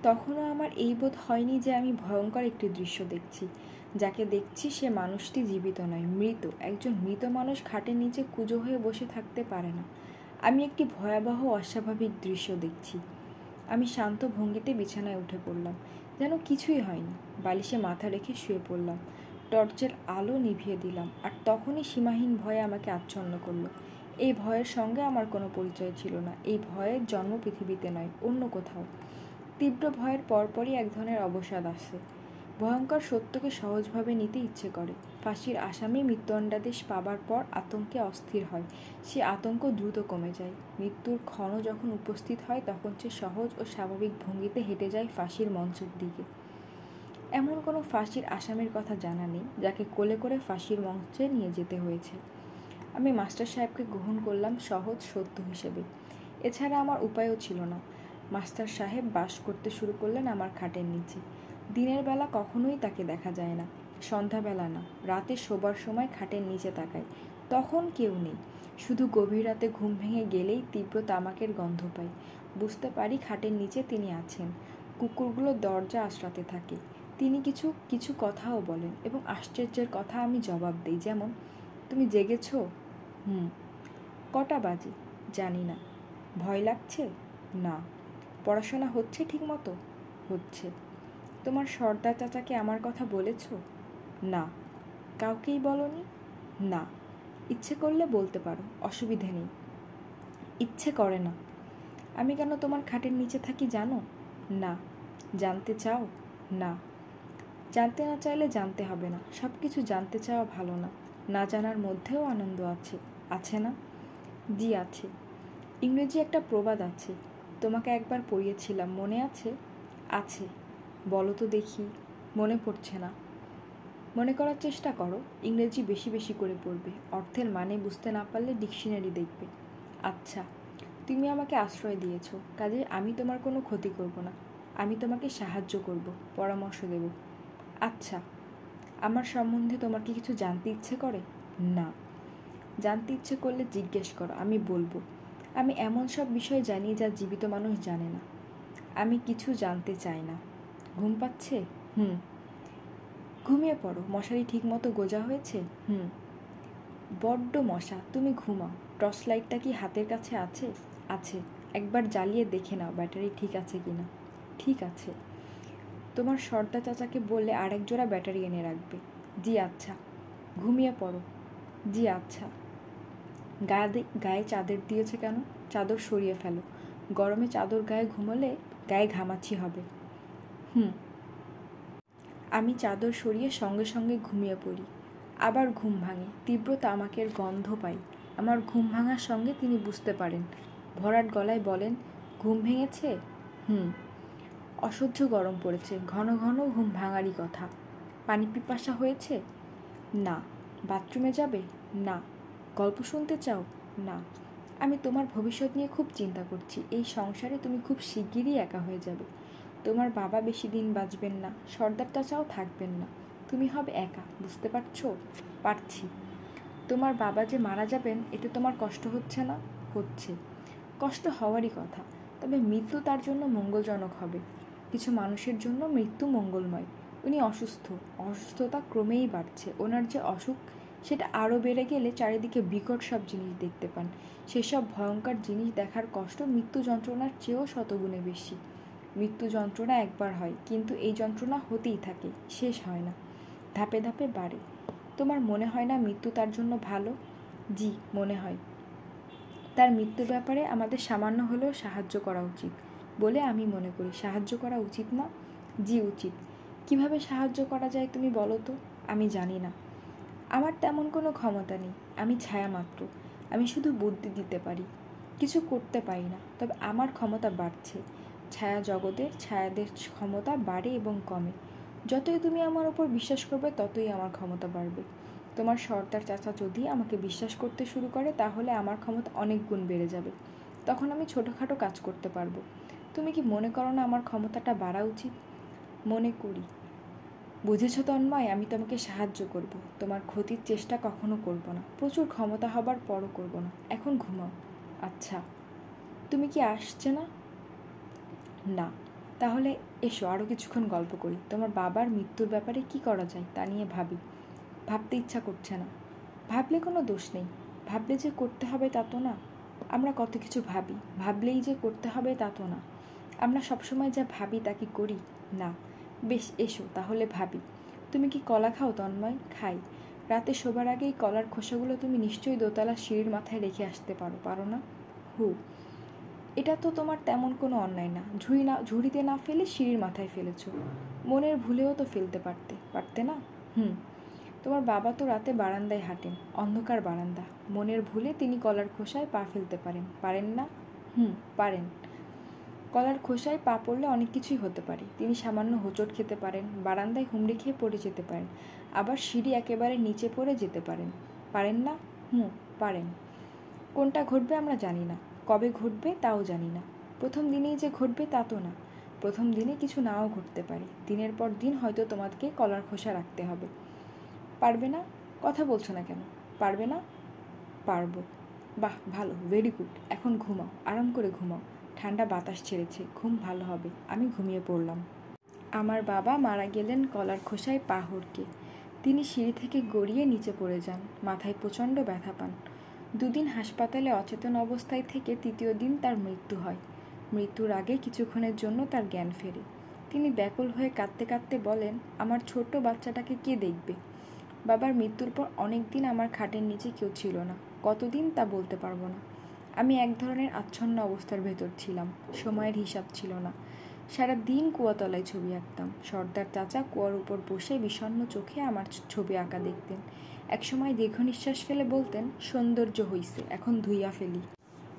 তখনও আমার এই বোধ হয়নি যে আমি ভয়ঙ্কর একটি দৃশ্য দেখছি। যাকে দেখছি সে মানুষটি জীবিত নয়, মৃত। একজন মৃত মানুষ খাটের নিচে কুঁজো হয়ে বসে থাকতে পারে না। আমি একটি ভয়াবহ অস্বাভাবিক দৃশ্য দেখছি। আমি শান্ত ভঙ্গিতে বিছানায় উঠে পড়লাম, যেন কিছুই হয়নি। বালিশে মাথা রেখে শুয়ে পড়লাম। টর্চের আলো নিভিয়ে দিলাম, আর তখনই সীমাহীন ভয়ে আমাকে আচ্ছন্ন করলো। এই ভয়ের সঙ্গে আমার কোনো পরিচয় ছিল না। এই ভয়ের জন্ম পৃথিবীতে নয়, অন্য কোথাও। তীব্র ভয়ের পরপরই এক ধরনের অবসাদ আসে। ভয়ঙ্কর সত্যকে সহজভাবে নিতে ইচ্ছে করে। ফাঁসির আসামি মৃত্যুদণ্ডাদেশ পাবার পর আতঙ্কে অস্থির হয়, সে আতঙ্ক দ্রুত কমে যায়। মৃত্যুর ক্ষণ যখন উপস্থিত হয় তখন সে সহজ ও স্বাভাবিক ভঙ্গিতে হেঁটে যায় ফাঁসির মঞ্চের দিকে। এমন কোনো ফাঁসির আসামির কথা জানা নেই যাকে কোলে করে ফাঁসির মঞ্চে নিয়ে যেতে হয়েছে। আমি মাস্টার সাহেবকে গ্রহণ করলাম সহজ সত্য হিসেবে, এছাড়া আমার উপায়ও ছিল না। মাস্টার সাহেব বাস করতে শুরু করলেন আমার খাটের নিচে। দিনের বেলা কখনোই তাকে দেখা যায় না, সন্ধ্যাবেলা না, রাতে শোবার সময় খাটের নিচে তাকাই, তখন কেউ নেই। শুধু গভীর রাতে ঘুম ভেঙে গেলেই তীব্র তামাকের গন্ধ পাই, বুঝতে পারি খাটের নিচে তিনি আছেন। কুকুরগুলো দরজা আঁচড়াতে থাকে। তিনি কিছু কিছু কথাও বলেন এবং আশ্চর্যের কথা আমি জবাব দিই, যেমন, তুমি জেগেছ? কটা বাজে? জানি না। ভয় লাগছে? না। পড়াশোনা হচ্ছে ঠিক মতো? হচ্ছে। তোমার সর্দার চাচাকে আমার কথা বলেছ? না। কাউকেই বলনি? না। ইচ্ছে করলে বলতে পারো, অসুবিধে নেই। ইচ্ছে করে না। আমি কেন তোমার খাটের নিচে থাকি জানো? না। জানতে চাও? না। জানতে না চাইলে জানতে হবে না। সব কিছু জানতে চাওয়া ভালো না। না জানার মধ্যেও আনন্দ আছে, আছে না? জি আছে। ইংরেজি একটা প্রবাদ আছে, তোমাকে একবার পড়িয়েছিলাম, মনে আছে? আছে। বলো তো দেখি। মনে পড়ছে না। মনে করার চেষ্টা করো। ইংরেজি বেশি বেশি করে পড়বে, অর্থের মানে বুঝতে না পারলে ডিকশনারি দেখবে। আচ্ছা, তুমি আমাকে আশ্রয় দিয়েছো, কাজে আমি তোমার কোনো ক্ষতি করব না। আমি তোমাকে সাহায্য করব, পরামর্শ দেব। আচ্ছা, আমার সম্বন্ধে তোমার কি কিছু জানতে ইচ্ছে করে? না। জানতে ইচ্ছে করলে জিজ্ঞেস করো, আমি বলবো। আমি এমন সব বিষয় জানি যা জীবিত মানুষ জানে না। আমি কিছু জানতে চাই না। ঘুম পাচ্ছে? ঘুমিয়ে পড়ো। মশারি ঠিক মতো গোজা হয়েছে? বড্ড মশা, তুমি ঘুমাও। টর্চ লাইটটা কি হাতের কাছে আছে? আছে। একবার জ্বালিয়ে দেখে নাও ব্যাটারি ঠিক আছে কিনা। ঠিক আছে। তোমার সর্দা চাচাকে বললে আরেক জোড়া ব্যাটারি এনে রাখবে। জি আচ্ছা। ঘুমিয়ে পড়ো। জি আচ্ছা। গায়ে চাদর দিয়েছে কেন? চাদর সরিয়ে ফেলো। গরমে চাদর গায়ে ঘুমোলে গায়ে ঘামাচি হবে। আমি চাদর সরিয়ে সঙ্গে সঙ্গে ঘুমিয়ে পড়ি। আবার ঘুম ভাঙে, তীব্র তামাকের গন্ধ পাই। আমার ঘুম ভাঙার সঙ্গে তিনি বুঝতে পারেন। ভরাট গলায় বলেন, ঘুম ভেঙেছে? অসহ্য গরম পড়েছে, ঘন ঘন ঘুম ভাঙারই কথা। পানি পিপাসা হয়েছে? না। বাথরুমে যাবে? না। গল্প শুনতে চাও? না। আমি তোমার ভবিষ্যৎ নিয়ে খুব চিন্তা করছি। এই সংসারে তুমি খুব শিগগিরই একা হয়ে যাবে। তোমার বাবা বেশি দিন বাঁচবেন না, সর্দার চাচাও থাকবেন না, তুমি হবে একা। বুঝতে পারছো? পারছি। তোমার বাবা যে মারা যাবেন, এতে তোমার কষ্ট হচ্ছে না? হচ্ছে। কষ্ট হওয়ারই কথা, তবে মৃত্যু তার জন্য মঙ্গলজনক হবে। কিছু মানুষের জন্য মৃত্যু মঙ্গলময়। উনি অসুস্থ, অসুস্থতা ক্রমেই বাড়ছে। ওনার যে অসুখ, সেটা আরও বেড়ে গেলে চারিদিকে বিকট সব জিনিস দেখতে পান। সেসব ভয়ঙ্কর জিনিস দেখার কষ্ট মৃত্যু যন্ত্রণার চেয়েও শতগুণে বেশি। মৃত্যু যন্ত্রণা একবার হয়, কিন্তু এই যন্ত্রণা হতেই থাকে, শেষ হয় না, ধাপে ধাপে বাড়ে। তোমার মনে হয় না মৃত্যু তার জন্য ভালো? জি, মনে হয়। তার মৃত্যুর ব্যাপারে আমাদের সামান্য হলেও সাহায্য করা উচিত বলে আমি মনে করি। সাহায্য করা উচিত না? জি, উচিত। কিভাবে সাহায্য করা যায় তুমি বলো তো? আমি জানি না। আমার তেমন কোনো ক্ষমতা নেই, আমি ছায়া মাত্র। আমি শুধু বুদ্ধি দিতে পারি, কিছু করতে পারি না। তবে আমার ক্ষমতা বাড়ছে। ছায়া জগতের ছায়াদের ক্ষমতা বাড়ে এবং কমে। যতই তুমি আমার ওপর বিশ্বাস করবে, ততই আমার ক্ষমতা বাড়বে। তোমার সর্দার চাচা যদি আমাকে বিশ্বাস করতে শুরু করে, তাহলে আমার ক্ষমতা অনেক গুণ বেড়ে যাবে। তখন আমি ছোটোখাটো কাজ করতে পারবো। তুমি কি মনে করো না আমার ক্ষমতাটা বাড়া উচিত? মনে করি। বুঝেছো তন্ময়, আমি তোমাকে সাহায্য করব, তোমার ক্ষতির চেষ্টা কখনো করব না। প্রচুর ক্ষমতা হবার পরও করব না। এখন ঘুমাও। আচ্ছা। তুমি কি আসছে না? না। তাহলে এসো, আরও কিছুক্ষণ গল্প করি। তোমার বাবার মৃত্যুর ব্যাপারে কি করা যায় তা নিয়ে ভাবি। ভাবতে ইচ্ছা করছে না। ভাবলে কোনো দোষ নেই। ভাবলে যে করতে হবে তা তো না। আমরা কত কিছু ভাবি, ভাবলেই যে করতে হবে তা তো না। আমরা সবসময় যা ভাবি তা কি করি? না। বেশ, এসো তাহলে ভাবি। তুমি কি কলা খাও তন্ময়? খাই। রাতে শোবার আগেই কলার খোসাগুলো তুমি নিশ্চয়ই দোতলা সিঁড়ির মাথায় রেখে আসতে পারো না? এটা তো তোমার তেমন কোনো অন্যায় না। ঝুড়িতে না ফেলে সিঁড়ির মাথায় ফেলেছো। মনের ভুলেও তো ফেলতে পারতে না? তোমার বাবা তো রাতে বারান্দায় হাঁটেন, অন্ধকার বারান্দা। মনের ভুলে তিনি কলার খোসায় পা ফেলতে পারেন না? পারেন। কলার খোসায় পা পড়লে অনেক কিছুই হতে পারে। তিনি সামান্য হোঁচট খেতে পারেন, বারান্দায় হুমড়ি খেয়ে পড়ে যেতে পারেন, আবার সিঁড়ি একেবারে নিচে পড়ে যেতে পারেন না? পারেন। কোনটা ঘটবে আমরা জানি না, কবে ঘটবে তাও জানি না। প্রথম দিনেই যে ঘটবে তা তো না। প্রথম দিনে কিছু নাও ঘটতে পারে। দিনের পর দিন হয়তো তোমাকে কলার খোসা রাখতে হবে। পারবে না? কথা বলছো না কেন? পারবে না? পারবো। বাহ, ভালো, ভেরি গুড। এখন ঘুমাও, আরাম করে ঘুমাও। ঠান্ডা বাতাস ছেড়েছে, ঘুম ভালো হবে। আমি ঘুমিয়ে পড়লাম। আমার বাবা মারা গেলেন কলার খোসায় পা হড়কে। তিনি সিঁড়ি থেকে গড়িয়ে নিচে পড়ে যান। মাথায় প্রচণ্ড ব্যথা পান। 2 দিন হাসপাতালে অচেতন অবস্থায় থেকে 3য় দিন তার মৃত্যু হয়। মৃত্যুর আগে কিছুক্ষণের জন্য তার জ্ঞান ফেরে। তিনি ব্যাকুল হয়ে কাঁদতে কাঁদতে বলেন, আমার ছোট্ট বাচ্চাটাকে কে দেখবে? বাবার মৃত্যুর পর অনেক দিন আমার খাটের নিচে কেউ ছিল না। কতদিন তা বলতে পারবো না। আমি এক ধরনের আচ্ছন্ন অবস্থার ভেতর ছিলাম। সময়ের হিসাব ছিল না। সারা দিন কুয়াতলায় ছবি আঁকতাম। সর্দার চাচা কুয়ার উপর বসে বিষণ্ণ চোখে আমার ছবি আঁকা দেখতেন। একসময় দীর্ঘ নিঃশ্বাস ফেলে বলতেন, সৌন্দর্য হইছে, এখন ধুইয়া ফেলি।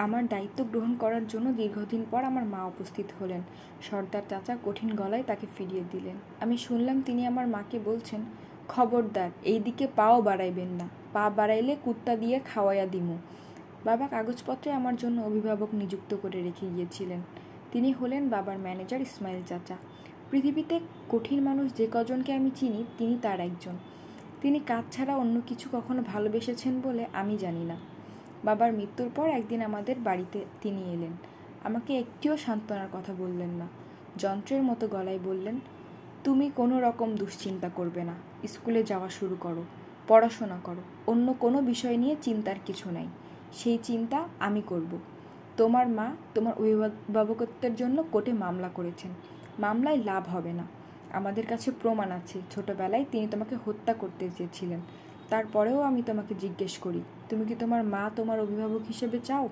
আমার দায়িত্ব গ্রহণ করার জন্য দীর্ঘদিন পর আমার মা উপস্থিত হলেন। সর্দার চাচা কঠিন গলায় তাকে ফিরিয়ে দিলেন। আমি শুনলাম তিনি আমার মাকে বলছেন, খবরদার এই দিকে পাও বাড়াইবেন না, পা বাড়াইলে কুত্তা দিয়ে খাওয়াইয়া দিমু। বাবা কাগজপত্রে আমার জন্য অভিভাবক নিযুক্ত করে রেখে গিয়েছিলেন। তিনি হলেন বাবার ম্যানেজার ইসমাইল চাচা। পৃথিবীতে কঠিন মানুষ যে কজনকে আমি চিনি, তিনি তার একজন। তিনি কাজ ছাড়া অন্য কিছু কখনো ভালোবেসেছেন বলে আমি জানি না। বাবার মৃত্যুর পর একদিন আমাদের বাড়িতে তিনি এলেন। আমাকে একটিও সান্ত্বনার কথা বললেন না। যন্ত্রের মতো গলায় বললেন, তুমি কোনো রকম দুশ্চিন্তা করবে না। স্কুলে যাওয়া শুরু করো, পড়াশোনা করো। অন্য কোনো বিষয় নিয়ে চিন্তার কিছু নাই। সেই চিন্তা আমি করব। তোমার মা তোমার অভিভাবকত্বের জন্য কোর্টে মামলা করেছেন। মামলায় লাভ হবে না। আমাদের কাছে প্রমাণ আছে ছোটবেলায় তিনি তোমাকে হত্যা করতে চেয়েছিলেন। তারপরেও আমি তোমাকে জিজ্ঞেস করি, তুমি কি তোমার মা তোমার অভিভাবক হিসেবে চাও?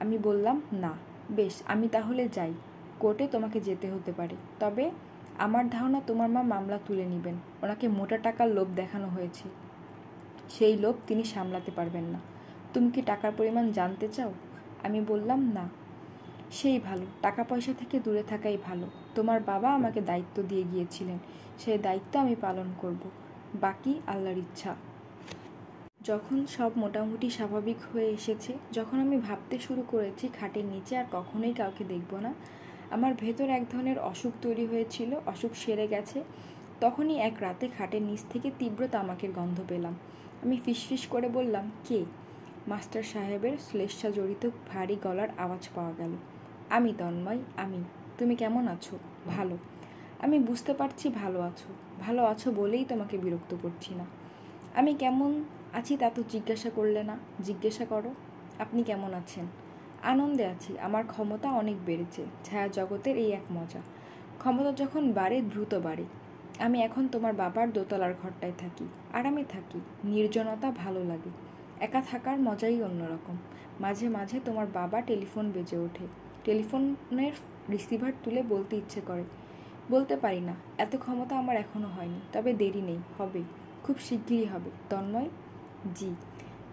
আমি বললাম না। বেশ, আমি তাহলে যাই। কোর্টে তোমাকে যেতে হতে পারে, তবে আমার ধারণা তোমার মা মামলা তুলে নেবেন। ওনাকে মোটা টাকার লোভ দেখানো হয়েছে, সেই লোভ তিনি সামলাতে পারবেন না। তুমি কি টাকার পরিমাণ জানতে চাও? আমি বললাম, না। সেই ভালো, টাকা পয়সা থেকে দূরে থাকাই ভালো। তোমার বাবা আমাকে দায়িত্ব দিয়ে গিয়েছিলেন, সেই দায়িত্ব আমি পালন করব, বাকি আল্লাহর ইচ্ছা। যখন সব মোটামুটি স্বাভাবিক হয়ে এসেছে, যখন আমি ভাবতে শুরু করেছি খাটের নিচে আর কখনোই কাউকে দেখব না, আমার ভেতর এক ধরনের অসুখ তৈরি হয়েছিল, অসুখ সেরে গেছে। তখনই এক রাতে খাটের নিচ থেকে তীব্র তামাকের গন্ধ পেলাম। আমি ফিসফিস করে বললাম, কে? মাস্টার সাহেবের শ্লেষ্মা জড়িত ভারী গলার আওয়াজ পাওয়া গেল। আমি তন্ময়, আমি। তুমি কেমন আছো? ভালো। আমি বুঝতে পারছি ভালো আছো। ভালো আছো বলেই তোমাকে বিরক্ত করছি না। আমি কেমন আছি তা তো জিজ্ঞাসা করলে না। জিজ্ঞাসা করো, আপনি কেমন আছেন? আনন্দে আছি, আমার ক্ষমতা অনেক বেড়েছে। ছায়া জগতের এই এক মজা। ক্ষমতা যখন বাড়ে দ্রুত বাড়ে। আমি এখন তোমার বাবার দোতলার ঘরটায় থাকি, আরামে থাকি। নির্জনতা ভালো লাগে, একা থাকার মজাই অন্যরকম। মাঝে মাঝে তোমার বাবা টেলিফোন বেজে ওঠে, টেলিফোনের রিসিভার তুলে বলতে ইচ্ছে করে, বলতে পারি না। এত ক্ষমতা আমার এখনো হয়নি, তবে দেরি নেই, হবে, খুব শিগগিরই হবে। তন্ময়, জি।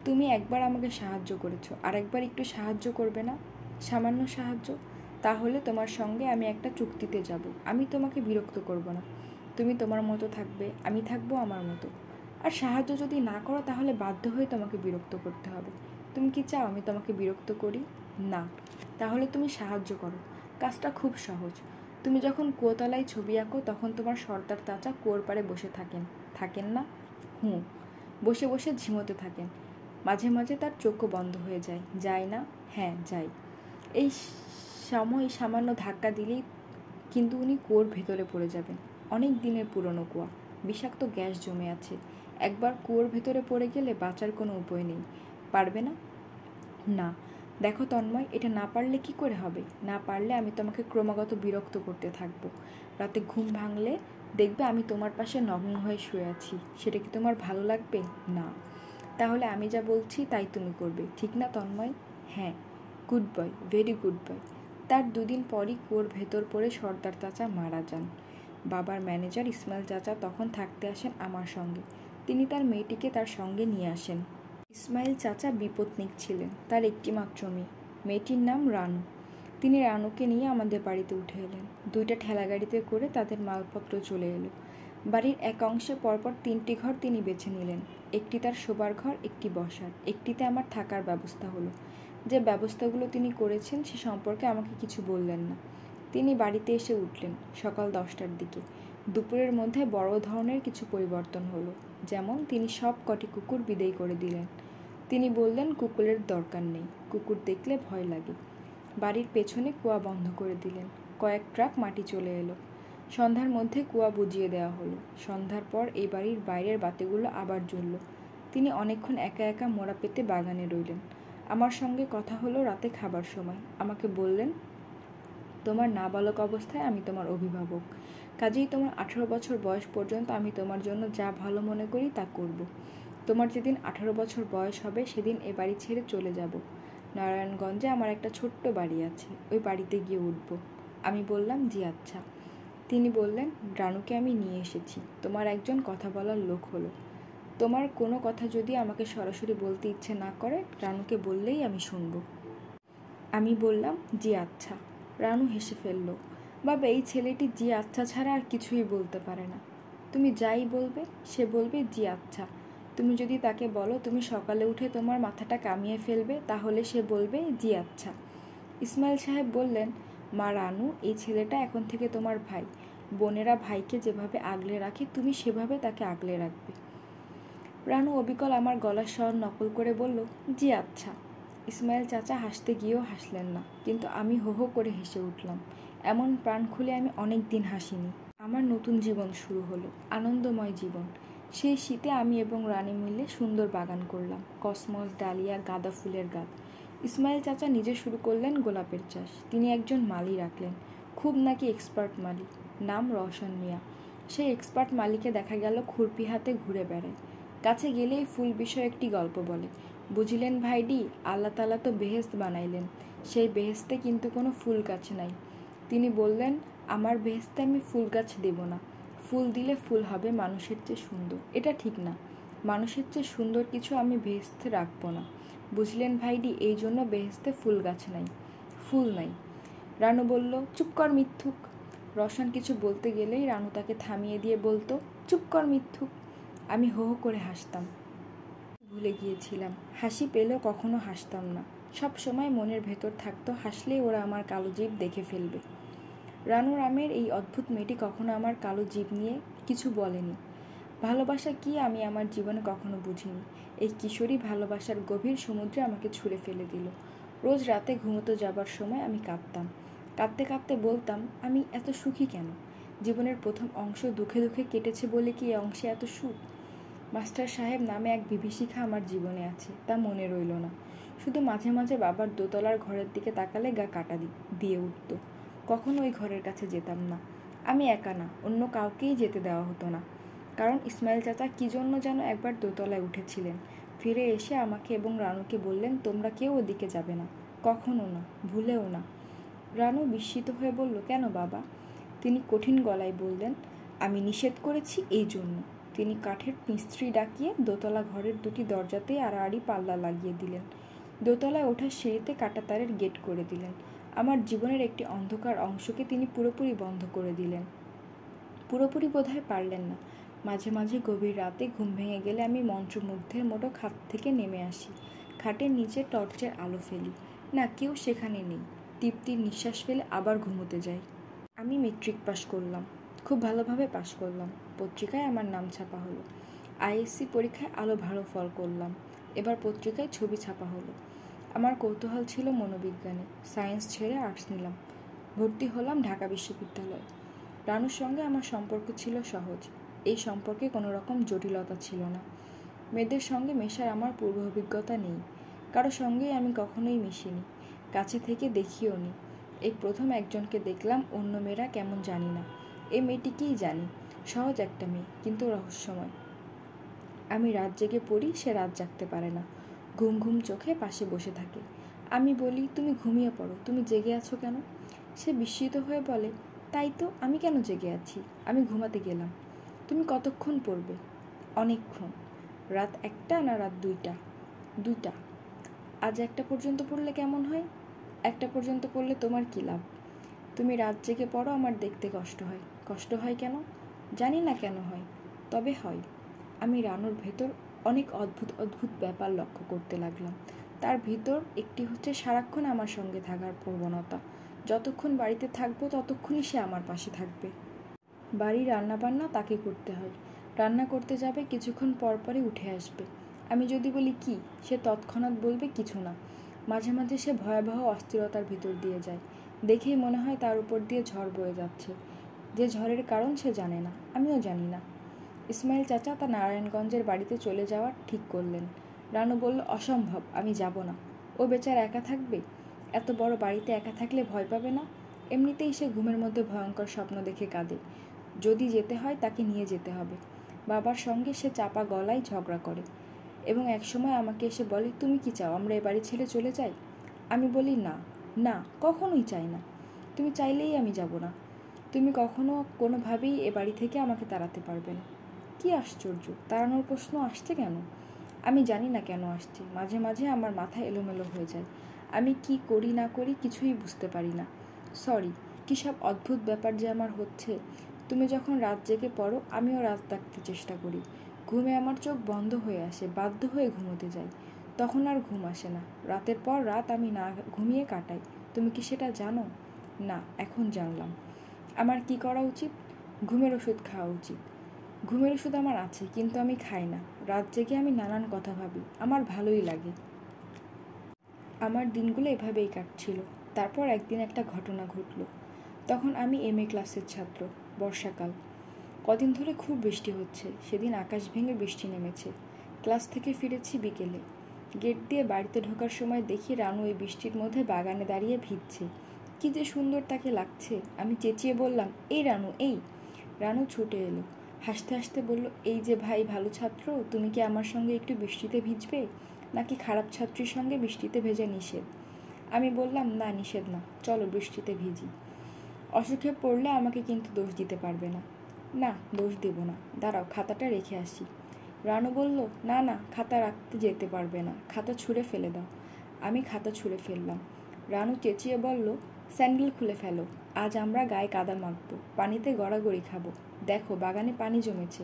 তুমি একবার আমাকে সাহায্য করেছো, আর একবার একটু সাহায্য করবে না? সামান্য সাহায্য। তাহলে তোমার সঙ্গে আমি একটা চুক্তিতে যাব। আমি তোমাকে বিরক্ত করব না, তুমি তোমার মতো থাকবে, আমি থাকবো আমার মতো। আর সাহায্য যদি না করো তাহলে বাধ্য হয়ে তোমাকে বিরক্ত করতে হবে। তুমি কি চাও আমি তোমাকে বিরক্ত করি? না। তাহলে তুমি সাহায্য করো। কাজটা খুব সহজ। তুমি যখন কুয়োতলায় ছবি আঁকো তখন তোমার সর্দার চাচা কুয়োর পাড়ে বসে থাকেন না? বসে বসে ঝিমোতে থাকেন। মাঝে মাঝে তার চোখও বন্ধ হয়ে যায়, যায় না? হ্যাঁ, যায়। এই সময় সামান্য ধাক্কা দিলেই কিন্তু উনি কুয়োর ভেতরে পড়ে যাবেন। অনেক দিনের পুরনো কুয়া, বিষাক্ত গ্যাস জমে আছে। একবার কুয়োর ভেতরে পড়ে গেলে বাঁচার কোনো উপায় নেই। পারবে না? না। দেখো তন্ময়, এটা না পারলে কি করে হবে? না পারলে আমি তোমাকে ক্রমাগত বিরক্ত করতে থাকবো। রাতে ঘুম ভাঙলে দেখবে আমি তোমার পাশে নগ্ন হয়ে শুয়ে আছি। সেটা কি তোমার ভালো লাগবে? না। তাহলে আমি যা বলছি তাই তুমি করবে, ঠিক না তন্ময়? হ্যাঁ। Good boy, very good boy. তার দুদিন পরই কুয়োর ভেতর পড়ে সর্দার চাচা মারা যান। বাবার ম্যানেজার ইসমাইল চাচা তখন থাকতে আসেন আমার সঙ্গে। তিনি তার মেয়েটিকে তার সঙ্গে নিয়ে আসেন। ইসমাইল চাচা বিপত্নিক ছিলেন, তার একটি মাত্র মেয়ে। মেয়েটির নাম রানু। তিনি রানুকে নিয়ে আমাদের বাড়িতে উঠে এলেন। 2টা ঠেলাগাড়িতে করে তাদের মালপত্র চলে এলো। বাড়ির এক অংশে পরপর 3টি ঘর তিনি বেছে নিলেন। একটি তার শোবার ঘর, একটি বসার, একটিতে আমার থাকার ব্যবস্থা হলো। যে ব্যবস্থাগুলো তিনি করেছেন সে সম্পর্কে আমাকে কিছু বললেন না। তিনি বাড়িতে এসে উঠলেন সকাল 10টার দিকে। দুপুরের মধ্যে বড় ধরনের কিছু পরিবর্তন হলো, যেমন তিনি সব কটি কুকুর বিদায় করে দিলেন। তিনি বললেন কুকুরের দরকার নেই, কুকুর দেখলে ভয় লাগে। বাড়ির পেছনে কুয়া বন্ধ করে দিলেন। কয়েক ট্রাক মাটি চলে এলো। সন্ধ্যার মধ্যে কুয়া বুঝিয়ে দেওয়া হলো। সন্ধ্যার পর এই বাড়ির বাইরের বাতিগুলো আবার জ্বলল। তিনি অনেকক্ষণ একা একা মোড়া পেতে বাগানে রইলেন। আমার সঙ্গে কথা হলো রাতে খাবার সময়। আমাকে বললেন, তোমার নাবালক অবস্থায় আমি তোমার অভিভাবক, কাজেই তোমার 18 বছর বয়স পর্যন্ত আমি তোমার জন্য যা ভালো মনে করি তা করব। তোমার যেদিন 18 বছর বয়স হবে সেদিন এ বাড়ি ছেড়ে চলে যাব। নারায়ণগঞ্জে আমার একটা ছোট্ট বাড়ি আছে, ওই বাড়িতে গিয়ে উঠব। আমি বললাম, জি আচ্ছা। তিনি বললেন, রানুকে আমি নিয়ে এসেছি, তোমার একজন কথা বলার লোক হলো। তোমার কোনো কথা যদি আমাকে সরাসরি বলতে ইচ্ছে না করে রানুকে বললেই আমি শুনব। আমি বললাম, জি আচ্ছা। রানু হেসে ফেলল। বাবা, এই ছেলেটি জি আচ্ছা ছাড়া আর কিছুই বলতে পারে না। তুমি যাই বলবে সে বলবে জি আচ্ছা। তুমি যদি তাকে বলো তুমি সকালে উঠে তোমার মাথাটা কামিয়ে ফেলবে, তাহলে সে বলবে জি আচ্ছা। ইসমাইল সাহেব বললেন, মা রানু, এই ছেলেটা এখন থেকে তোমার ভাই। বোনেরা ভাইকে যেভাবে আগলে রাখে তুমি সেভাবে তাকে আগলে রাখবে। রানু অবিকল আমার গলার স্বর নকল করে বলল, জি আচ্ছা। ইসমাইল চাচা হাসতে গিয়েও হাসলেন না, কিন্তু আমি হো হো করে হেসে উঠলাম। এমন প্রাণ খুলে আমি অনেক দিন হাসিনি। আমার নতুন জীবন শুরু হলো, আনন্দময় জীবন। সেই শীতে আমি এবং রানী মিলে সুন্দর বাগান করলাম, কসমস, ডালিয়া, গাঁদা ফুলের গাছ। ইসমাইল চাচা নিজে শুরু করলেন গোলাপের চাষ। তিনি একজন মালি রাখলেন, খুব নাকি এক্সপার্ট মালি, নাম রওশন মিয়া। সেই এক্সপার্ট মালিকে দেখা গেল খুরপি হাতে ঘুরে বেড়ায়, কাছে গেলেই ফুল বিষয়ে একটি গল্প বলে। বুঝিলেন ভাইডি, আল্লাহ তাআলা তো বেহেশত বানাইলেন, সেই বেহেশতে কিন্তু কোনো ফুল গাছ নাই। তিনি বললেন, আমার বেহেশতে আমি ফুল গাছ দেব না। ফুল দিলে ফুল হবে মানুষের চেয়ে সুন্দর, এটা ঠিক না। মানুষের চেয়ে সুন্দর কিছু আমি বেহেশতে রাখবো না। বুঝলেন ভাইডি, এই জন্য বেহেশতে ফুল গাছ নাই, ফুল নাই। রানু বলল, চুপ কর মিথ্যুক। রওশন কিছু বলতে গেলেই রানু তাকে থামিয়ে দিয়ে বলতো, চুপ কর মিথ্যুক। আমি হো হো করে হাসতাম। ভুলে গিয়েছিলাম, হাসি পেলেও কখনো হাসতাম না। সব সময় মনের ভেতর থাকতো, হাসলেই ওরা আমার কালো জিভ দেখে ফেলবে। রানু নামের এই অদ্ভুত মেয়েটি কখনো আমার কালো জিভ নিয়ে কিছু বলেনি। ভালোবাসা কি আমি আমার জীবনে কখনো বুঝিনি। এই কিশোরী ভালোবাসার গভীর সমুদ্রে আমাকে ছুঁড়ে ফেলে দিল। রোজ রাতে ঘুমোতে যাবার সময় আমি কাঁদতাম। কাঁদতে কাঁদতে বলতাম, আমি এত সুখী কেন? জীবনের প্রথম অংশ দুঃখে দুঃখে কেটেছে বলে কি এই অংশে এত সুখ? মাস্টার সাহেব নামে এক বিভীষিকা আমার জীবনে আছে, তা মনে রইল না। শুধু মাঝে মাঝে বাবার দোতলার ঘরের দিকে তাকালে গা কাটা দিয়ে উঠত। কখনো ওই ঘরের কাছে যেতাম না। আমি একা না, অন্য কাউকেই যেতে দেওয়া হতো না। কারণ ইসমাইল চাচা কী জন্য যেন একবার দোতলায় উঠেছিলেন। ফিরে এসে আমাকে এবং রানুকে বললেন, তোমরা কেউ ওদিকে যাবে না, কখনো না, ভুলেও না। রানু বিস্মিত হয়ে বলল, কেন বাবা? তিনি কঠিন গলায় বললেন, আমি নিষেধ করেছি এই জন্য। তিনি কাঠের মিস্ত্রি ডাকিয়ে দোতলা ঘরের দুটি দরজাতেই আড়াআড়ি পাল্লা লাগিয়ে দিলেন। দোতলায় ওঠার সিঁড়িতে কাঁটাতারের গেট করে দিলেন। আমার জীবনের একটি অন্ধকার অংশকে তিনি পুরোপুরি বন্ধ করে দিলেন। পুরোপুরি বোধহয় পারলেন না। মাঝে মাঝে গভীর রাতে ঘুম ভেঙে গেলে আমি মন্ত্রমুগ্ধের মতো খাট থেকে নেমে আসি। খাটের নিচে টর্চের আলো ফেলি। না, কেউ সেখানে নেই। তৃপ্তির নিঃশ্বাস ফেলে আবার ঘুমোতে যাই। আমি মেট্রিক পাশ করলাম, খুব ভালোভাবে পাশ করলাম। পত্রিকায় আমার নাম ছাপা হলো। আইএসসি পরীক্ষায় ভালো ফল করলাম। এবার পত্রিকায় ছবি ছাপা হলো। আমার কৌতূহল ছিল মনোবিজ্ঞানে। সায়েন্স ছেড়ে আর্টস নিলাম। ভর্তি হলাম ঢাকা বিশ্ববিদ্যালয়ে। রানুর সঙ্গে আমার সম্পর্ক ছিল সহজ। এই সম্পর্কে কোনো রকম জটিলতা ছিল না। মেয়েদের সঙ্গে মেশার আমার পূর্ব অভিজ্ঞতা নেই। কারো সঙ্গেই আমি কখনোই মিশিনি, কাছে থেকে দেখিও নি। এই প্রথম একজনকে দেখলাম, অন্য মেয়েরা কেমন জানি না। এই মেয়েটিকেই জানি, সহজ একটা মেয়ে, কিন্তু রহস্যময়। আমি রাত জেগে পড়ি, সে রাত জাগতে পারে না। ঘুম ঘুম চোখে পাশে বসে থাকে। আমি বলি, তুমি ঘুমিয়ে পড়ো, তুমি জেগে আছো কেন? সে বিস্মিত হয়ে বলে, তাই তো, আমি কেন জেগে আছি? আমি ঘুমাতে গেলাম। তুমি কতক্ষণ পড়বে? অনেকক্ষণ। রাত 1টা না রাত 2টা? 2টা। আজ 1টা পর্যন্ত পড়লে কেমন হয়? 1টা পর্যন্ত পড়লে তোমার কী লাভ? তুমি রাত জেগে পড়ো, আমার দেখতে কষ্ট হয়। কষ্ট হয় কেন? জানি না কেন হয়, তবে হয়। আমি রানুর ভেতর অনেক অদ্ভুত অদ্ভুত ব্যাপার লক্ষ্য করতে লাগলাম। তার ভিতর একটি হচ্ছে সারাক্ষণ আমার সঙ্গে থাকার প্রবণতা। যতক্ষণ বাড়িতে থাকবো ততক্ষণই সে আমার পাশে থাকবে। বাড়ি রান্নাবান্না তাকে করতে হয়। রান্না করতে যাবে, কিছুক্ষণ পরপরই উঠে আসবে। আমি যদি বলি কি, সে তৎক্ষণাৎ বলবে কিছু না। মাঝে মাঝে সে ভয়াবহ অস্থিরতার ভিতর দিয়ে যায়। দেখেই মনে হয় তার উপর দিয়ে ঝড় বয়ে যাচ্ছে। যে ঝড়ের কারণ সে জানে না, আমিও জানি না। ইসমাইল চাচা তার নারায়ণগঞ্জের বাড়িতে চলে যাওয়ার ঠিক করলেন। রানু বলল, অসম্ভব, আমি যাব না। ও বেচারা একা থাকবে? এত বড় বাড়িতে একা থাকলে ভয় পাবে না? এমনিতেই সে ঘুমের মধ্যে ভয়ঙ্কর স্বপ্ন দেখে কাঁদে। যদি যেতে হয় তাকে নিয়ে যেতে হবে। বাবার সঙ্গে সে চাপা গলায় ঝগড়া করে এবং একসময় আমাকে এসে বলে, তুমি কি চাও আমরা এ বাড়ি ছেড়ে চলে যাই? আমি বলি, না না, কখনোই চাই না। তুমি চাইলেই আমি যাব না। তুমি কখনো কোনোভাবেই এ বাড়ি থেকে আমাকে তাড়াতে পারবে না। কি আশ্চর্য, তাড়ানোর প্রশ্ন আসছে কেন? আমি জানি না কেন আসছে। মাঝে মাঝে আমার মাথা এলোমেলো হয়ে যায়। আমি কি করি না করি কিছুই বুঝতে পারি না। সরি, কী সব অদ্ভুত ব্যাপার যে আমার হচ্ছে। তুমি যখন রাত জেগে পড়ো, আমিও রাত জাগতে চেষ্টা করি। ঘুমে আমার চোখ বন্ধ হয়ে আসে, বাধ্য হয়ে ঘুমোতে যাই। তখন আর ঘুম আসে না। রাতের পর রাত আমি না ঘুমিয়ে কাটাই। তুমি কি সেটা জানো? না, এখন জানলাম। আমার কি করা উচিত? ঘুমের ওষুধ খাওয়া উচিত। ঘুমের ওষুধ আমার আছে, কিন্তু আমি খাই না। রাত জেগে আমি নানান কথা ভাবি, আমার ভালোই লাগে। আমার দিনগুলো এভাবেই কাটছিল। তারপর একদিন একটা ঘটনা ঘটল। তখন আমি MA ক্লাসের ছাত্র। বর্ষাকাল। কদিন ধরে খুব বৃষ্টি হচ্ছে। সেদিন আকাশ ভেঙে বৃষ্টি নেমেছে। ক্লাস থেকে ফিরেছি বিকেলে। গেট দিয়ে বাড়িতে ঢোকার সময় দেখি রানু এই বৃষ্টির মধ্যে বাগানে দাঁড়িয়ে ভিজছে। কি যে সুন্দর তাকে লাগছে। আমি চেঁচিয়ে বললাম, এই রানু, এই। রানু ছুটে এলো, হাসতে হাসতে বলল, এই যে ভাই ভালো ছাত্র, তুমি কি আমার সঙ্গে একটু বৃষ্টিতে ভিজবে, নাকি খারাপ ছাত্রীর সঙ্গে বৃষ্টিতে ভেজা নিষেধ? আমি বললাম, না, নিষেধ না, চলো বৃষ্টিতে ভিজি। অসুখে পড়লে আমাকে কিন্তু দোষ দিতে পারবে না। না, দোষ দেব না, দাঁড়াও খাতাটা রেখে আসি। রানু বলল, না না, খাতা রাখতে যেতে পারবে না, খাতা ছুঁড়ে ফেলে দাও। আমি খাতা ছুঁড়ে ফেললাম। রানু চেঁচিয়ে বলল, স্যান্ডেল খুলে ফেলো, আজ আমরা গায়ে কাদা মাখবো, পানিতে গড়াগড়ি খাবো, দেখো বাগানে পানি জমেছে।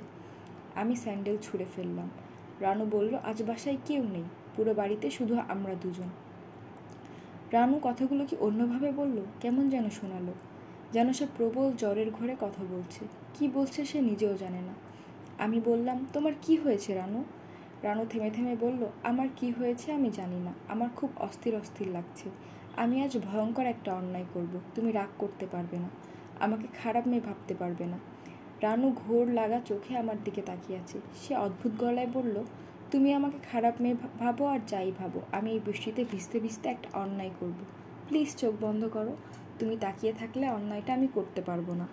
আমি স্যান্ডেল ছুঁড়ে ফেললাম। রানু বলল, আজ বাসায় কেউ নেই, পুরো বাড়িতে শুধু আমরা দুজন। রানু কথাগুলো কি অন্যভাবে বলল, কেমন যেন শোনালো, যেন সে প্রবল জ্বরের ঘরে কথা বলছে। কি বলছে সে নিজেও জানে না। আমি বললাম, তোমার কি হয়েছে রানু? রানু থেমে থেমে বলল, আমার কি হয়েছে আমি জানি না, আমার খুব অস্থির অস্থির লাগছে। আমি আজ ভয়ঙ্কর একটা অন্যায় করব, তুমি রাগ করতে পারবে না, আমাকে খারাপ মেয়ে ভাবতে পারবে না। রানু ঘোর লাগা চোখে আমার দিকে তাকিয়ে আছে। সে অদ্ভুত গলায় বলল, তুমি আমাকে খারাপ মেয়ে ভাবো আর যাই ভাবো, আমি এই বৃষ্টিতে ভিজতে ভিজতে একটা অন্যায় করব। প্লিজ চোখ বন্ধ করো, তুমি তাকিয়ে থাকলে অন্যায়টা আমি করতে পারবো না।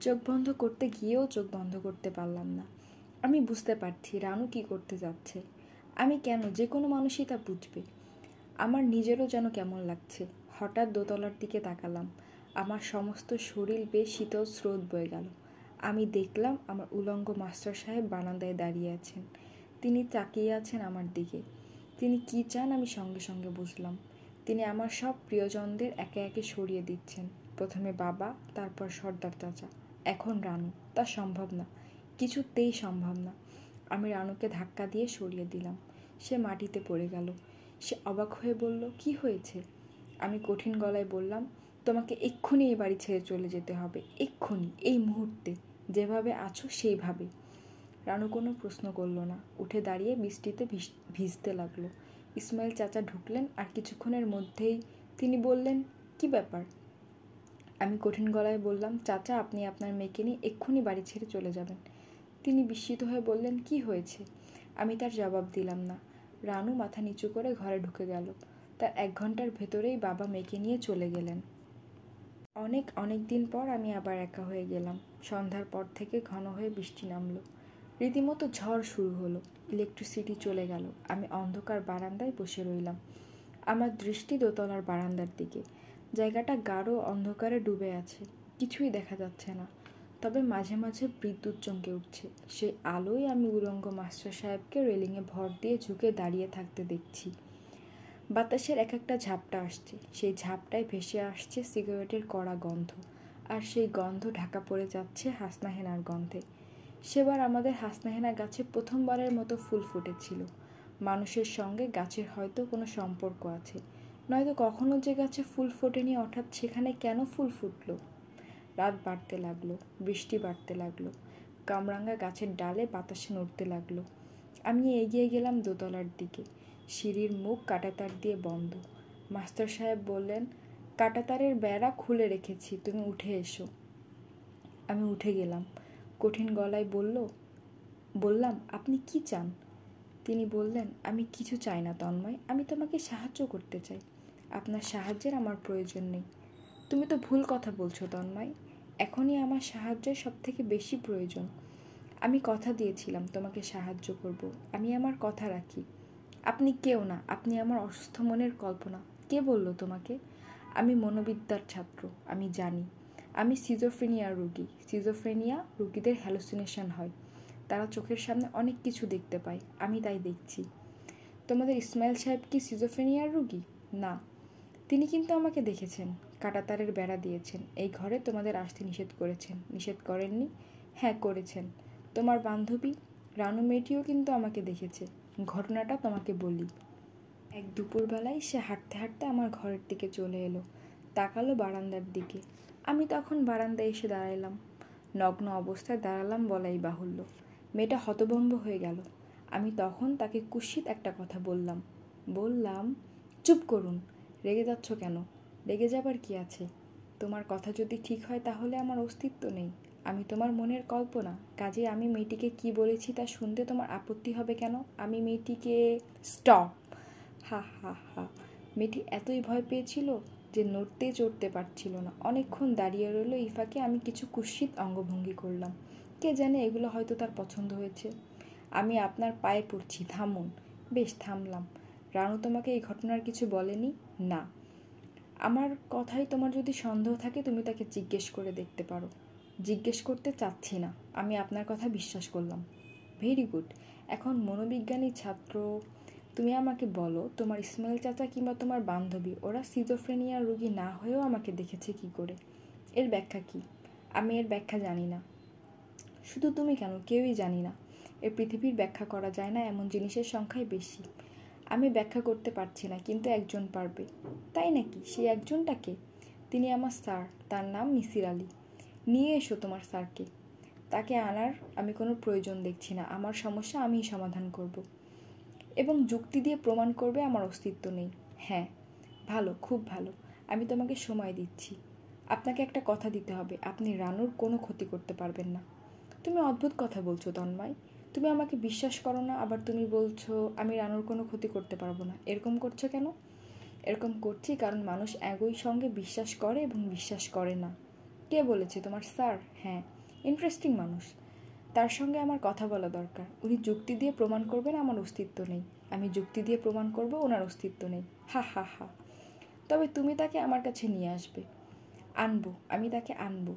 চোখ বন্ধ করতে গিয়েও চোখ বন্ধ করতে পারলাম না। আমি বুঝতে পারছি রানু কি করতে যাচ্ছে। আমি কেন, যে কোনো মানুষই তা বুঝবে। আমার নিজেরও যেন কেমন লাগছে। হঠাৎ দোতলার দিকে তাকালাম। আমার সমস্ত শরীর বেশ শীতল স্রোত বয়ে গেল। আমি দেখলাম আমার উলঙ্গ মাস্টার সাহেব বারান্দায় দাঁড়িয়ে আছেন। তিনি তাকিয়ে আছেন আমার দিকে। তিনি কি চান আমি সঙ্গে সঙ্গে বুঝলাম। তিনি আমার সব প্রিয়জনদের একে একে সরিয়ে দিচ্ছেন। প্রথমে বাবা, তারপর সর্দার চাচা, এখন রানু। তা সম্ভব না, কিছুতেই সম্ভব না। আমি রানুকে ধাক্কা দিয়ে সরিয়ে দিলাম। সে মাটিতে পড়ে গেল। সে অবাক হয়ে বলল, কি হয়েছে? আমি কঠিন গলায় বললাম, তোমাকে এক্ষুনি এই বাড়ি ছেড়ে চলে যেতে হবে, এক্ষুনি, এই মুহূর্তে, যেভাবে আছো সেইভাবে। রানু কোনো প্রশ্ন করল না, উঠে দাঁড়িয়ে বৃষ্টিতে ভিজতে লাগলো। ইসমাইল চাচা ঢুকলেন আর কিছুক্ষণের মধ্যেই তিনি বললেন, কি ব্যাপার? আমি কঠিন গলায় বললাম, চাচা আপনি আপনার মেয়েকে নিয়ে এক্ষুনি বাড়ি ছেড়ে চলে যাবেন। তিনি বিস্মিত হয়ে বললেন, কি হয়েছে? আমি তার জবাব দিলাম না। রানু মাথা নিচু করে ঘরে ঢুকে গেল। তার 1 ঘন্টার ভেতরেই বাবা মেয়েকে নিয়ে চলে গেলেন। অনেক দিন পর আমি আবার একা হয়ে গেলাম। সন্ধ্যার পর থেকে ঘন হয়ে বৃষ্টি নামলো। রীতিমতো ঝড় শুরু হলো। ইলেকট্রিসিটি চলে গেল। আমি অন্ধকার বারান্দায় বসে রইলাম। আমার দৃষ্টি দোতলার বারান্দার দিকে। জায়গাটা গাঢ় অন্ধকারে ডুবে আছে, কিছুই দেখা যাচ্ছে না। তবে মাঝে মাঝে বিদ্যুৎ চমকে উঠছে। সেই আলোয় আমি উলঙ্গ মাস্টার সাহেবকে রেলিংয়ে ভর দিয়ে ঝুঁকে দাঁড়িয়ে থাকতে দেখছি। বাতাসের এক একটা ঝাপটা আসছে, সেই ঝাপটায় ভেসে আসছে সিগারেটের কড়া গন্ধ, আর সেই গন্ধ ঢাকা পড়ে যাচ্ছে হাসনাহেনার গন্ধে। সেবার আমাদের হাসনাহেনা গাছে প্রথমবারের মতো ফুল ফুটেছিল। মানুষের সঙ্গে গাছের হয়তো কোনো সম্পর্ক আছে, নয়তো কখনো যে গাছে ফুল ফোটেনি, হঠাৎ সেখানে কেন ফুল ফুটলো? রাত বাড়তে লাগলো, বৃষ্টি বাড়তে লাগলো, কামরাঙা গাছের ডালে বাতাসে নড়তে লাগলো। আমি এগিয়ে গেলাম দোতলার দিকে। সিঁড়ির মুখ কাঁটাতার দিয়ে বন্ধ। মাস্টার সাহেব বললেন, কাঁটাতারের বেড়া খুলে রেখেছি, তুমি উঠে এসো। আমি উঠে গেলাম। কঠিন গলায় বললাম, আপনি কি চান? তিনি বললেন, আমি কিছু চাই না তন্ময়, আমি তোমাকে সাহায্য করতে চাই। আপনার সাহায্যের আমার প্রয়োজন নেই। তুমি তো ভুল কথা বলছো তন্ময়, এখনই আমার সাহায্যের সবথেকে বেশি প্রয়োজন। আমি কথা দিয়েছিলাম তোমাকে সাহায্য করব, আমি আমার কথা রাখি। আপনি কেউ না, আপনি আমার অসুস্থ মনের কল্পনা। কে বলল তোমাকে? আমি মনোবিদ্যার ছাত্র, আমি জানি। আমি সিজোফ্রেনিয়ার রোগী। সিজোফ্রেনিয়া রোগীদের হ্যালুসিনেশন হয়, তারা চোখের সামনে অনেক কিছু দেখতে পায়, আমি তাই দেখছি। তোমাদের ইসমাইল সাহেব কি সিজোফ্রেনিয়ার রোগী? না, তিনি কিন্তু আমাকে দেখেছেন, কাঁটাতারের বেড়া দিয়েছেন, এই ঘরে তোমাদের আসতে নিষেধ করেছেন। নিষেধ করেননি? হ্যাঁ করেছেন। তোমার বান্ধবী রানু মেয়েটিও কিন্তু আমাকে দেখেছে। ঘটনাটা তোমাকে বলি। এক দুপুরবেলায় সে হাঁটতে হাঁটতে আমার ঘরের দিকে চলে এলো, তাকালো বারান্দার দিকে। আমি তখন বারান্দায় এসে দাঁড়ালাম। নগ্ন অবস্থায় দাঁড়ালাম বলাই বাহুল্য। মেয়েটা হতভম্ব হয়ে গেল। আমি তখন তাকে কুৎসিত একটা কথা বললাম, চুপ করুন, রেগে যাচ্ছ কেন? রেগে যাবার কি আছে? তোমার কথা যদি ঠিক হয় তাহলে আমার অস্তিত্ব নেই, আমি তোমার মনের কল্পনা, কাজে আমি মেয়েটিকে কি বলেছি তা শুনতে তোমার আপত্তি হবে কেন? আমি মেয়েটিকে... স্টপ! হা হা হা। মেয়েটি এতই ভয় পেয়েছিল যে নড়তে চড়তে পারছিল না। অনেকক্ষণ দাঁড়িয়ে রইল। ইফাকে আমি কিছু কুৎসিত অঙ্গভঙ্গি করলাম। কে জানে, এগুলো হয়তো তার পছন্দ হয়েছে। আমি আপনার পায়ে পড়ছি, থামুন। বেশ, থামলাম। রানু তোমাকে এই ঘটনার কিছু বলেনি? না। আমার কথায় তোমার যদি সন্দেহ থাকে তুমি তাকে জিজ্ঞেস করে দেখতে পারো। জিজ্ঞেস করতে চাচ্ছি না, আমি আপনার কথা বিশ্বাস করলাম। Very good. এখন মনোবিজ্ঞানী ছাত্র, তুমি আমাকে বলো তোমার ইসমাইল চাচা কিংবা তোমার বান্ধবী ওরা সিজোফ্রেনিয়া রোগী না হয়েও আমাকে দেখেছে কি করে? এর ব্যাখ্যা কি? আমি এর ব্যাখ্যা জানি না। শুধু তুমি কেন, কেউই জানি না। এই পৃথিবীর ব্যাখ্যা করা যায় না এমন জিনিসের সংখ্যাই বেশি। আমি ব্যাখ্যা করতে পারছি না, কিন্তু একজন পারবে। তাই নাকি? সেই একজনটাকে? তিনি আমার স্যার, তার নাম মিসির আলী। নিয়ে এসো তোমার স্যারকে। তাকে আনার আমি কোনো প্রয়োজন দেখছি না। আমার সমস্যা আমিই সমাধান করব। এবং যুক্তি দিয়ে প্রমাণ করবে আমার অস্তিত্ব নেই। হ্যাঁ, ভালো, খুব ভালো। আমি তোমাকে সময় দিচ্ছি। আপনাকে একটা কথা দিতে হবে, আপনি রানুর কোনো ক্ষতি করতে পারবেন না। তুমি অদ্ভুত কথা বলছো তন্ময়। তুমি আমাকে বিশ্বাস করো না, আবার তুমি বলছো আমি রানুর কোনো ক্ষতি করতে পারবো না। এরকম করছো কেন? এরকম করছি কারণ মানুষ একই সঙ্গে বিশ্বাস করে এবং বিশ্বাস করে না। কে বলেছে? তোমার স্যার? হ্যাঁ, ইন্টারেস্টিং মানুষ। তার সঙ্গে আমার কথা বলা দরকার। উনি যুক্তি দিয়ে প্রমাণ করবেন আমার অস্তিত্ব নেই, আমি যুক্তি দিয়ে প্রমাণ করব ওনার অস্তিত্ব নেই। হা হা হা। তবে তুমি তাকে আমার কাছে নিয়ে আসবে। আনবো, আমি তাকে আনবো।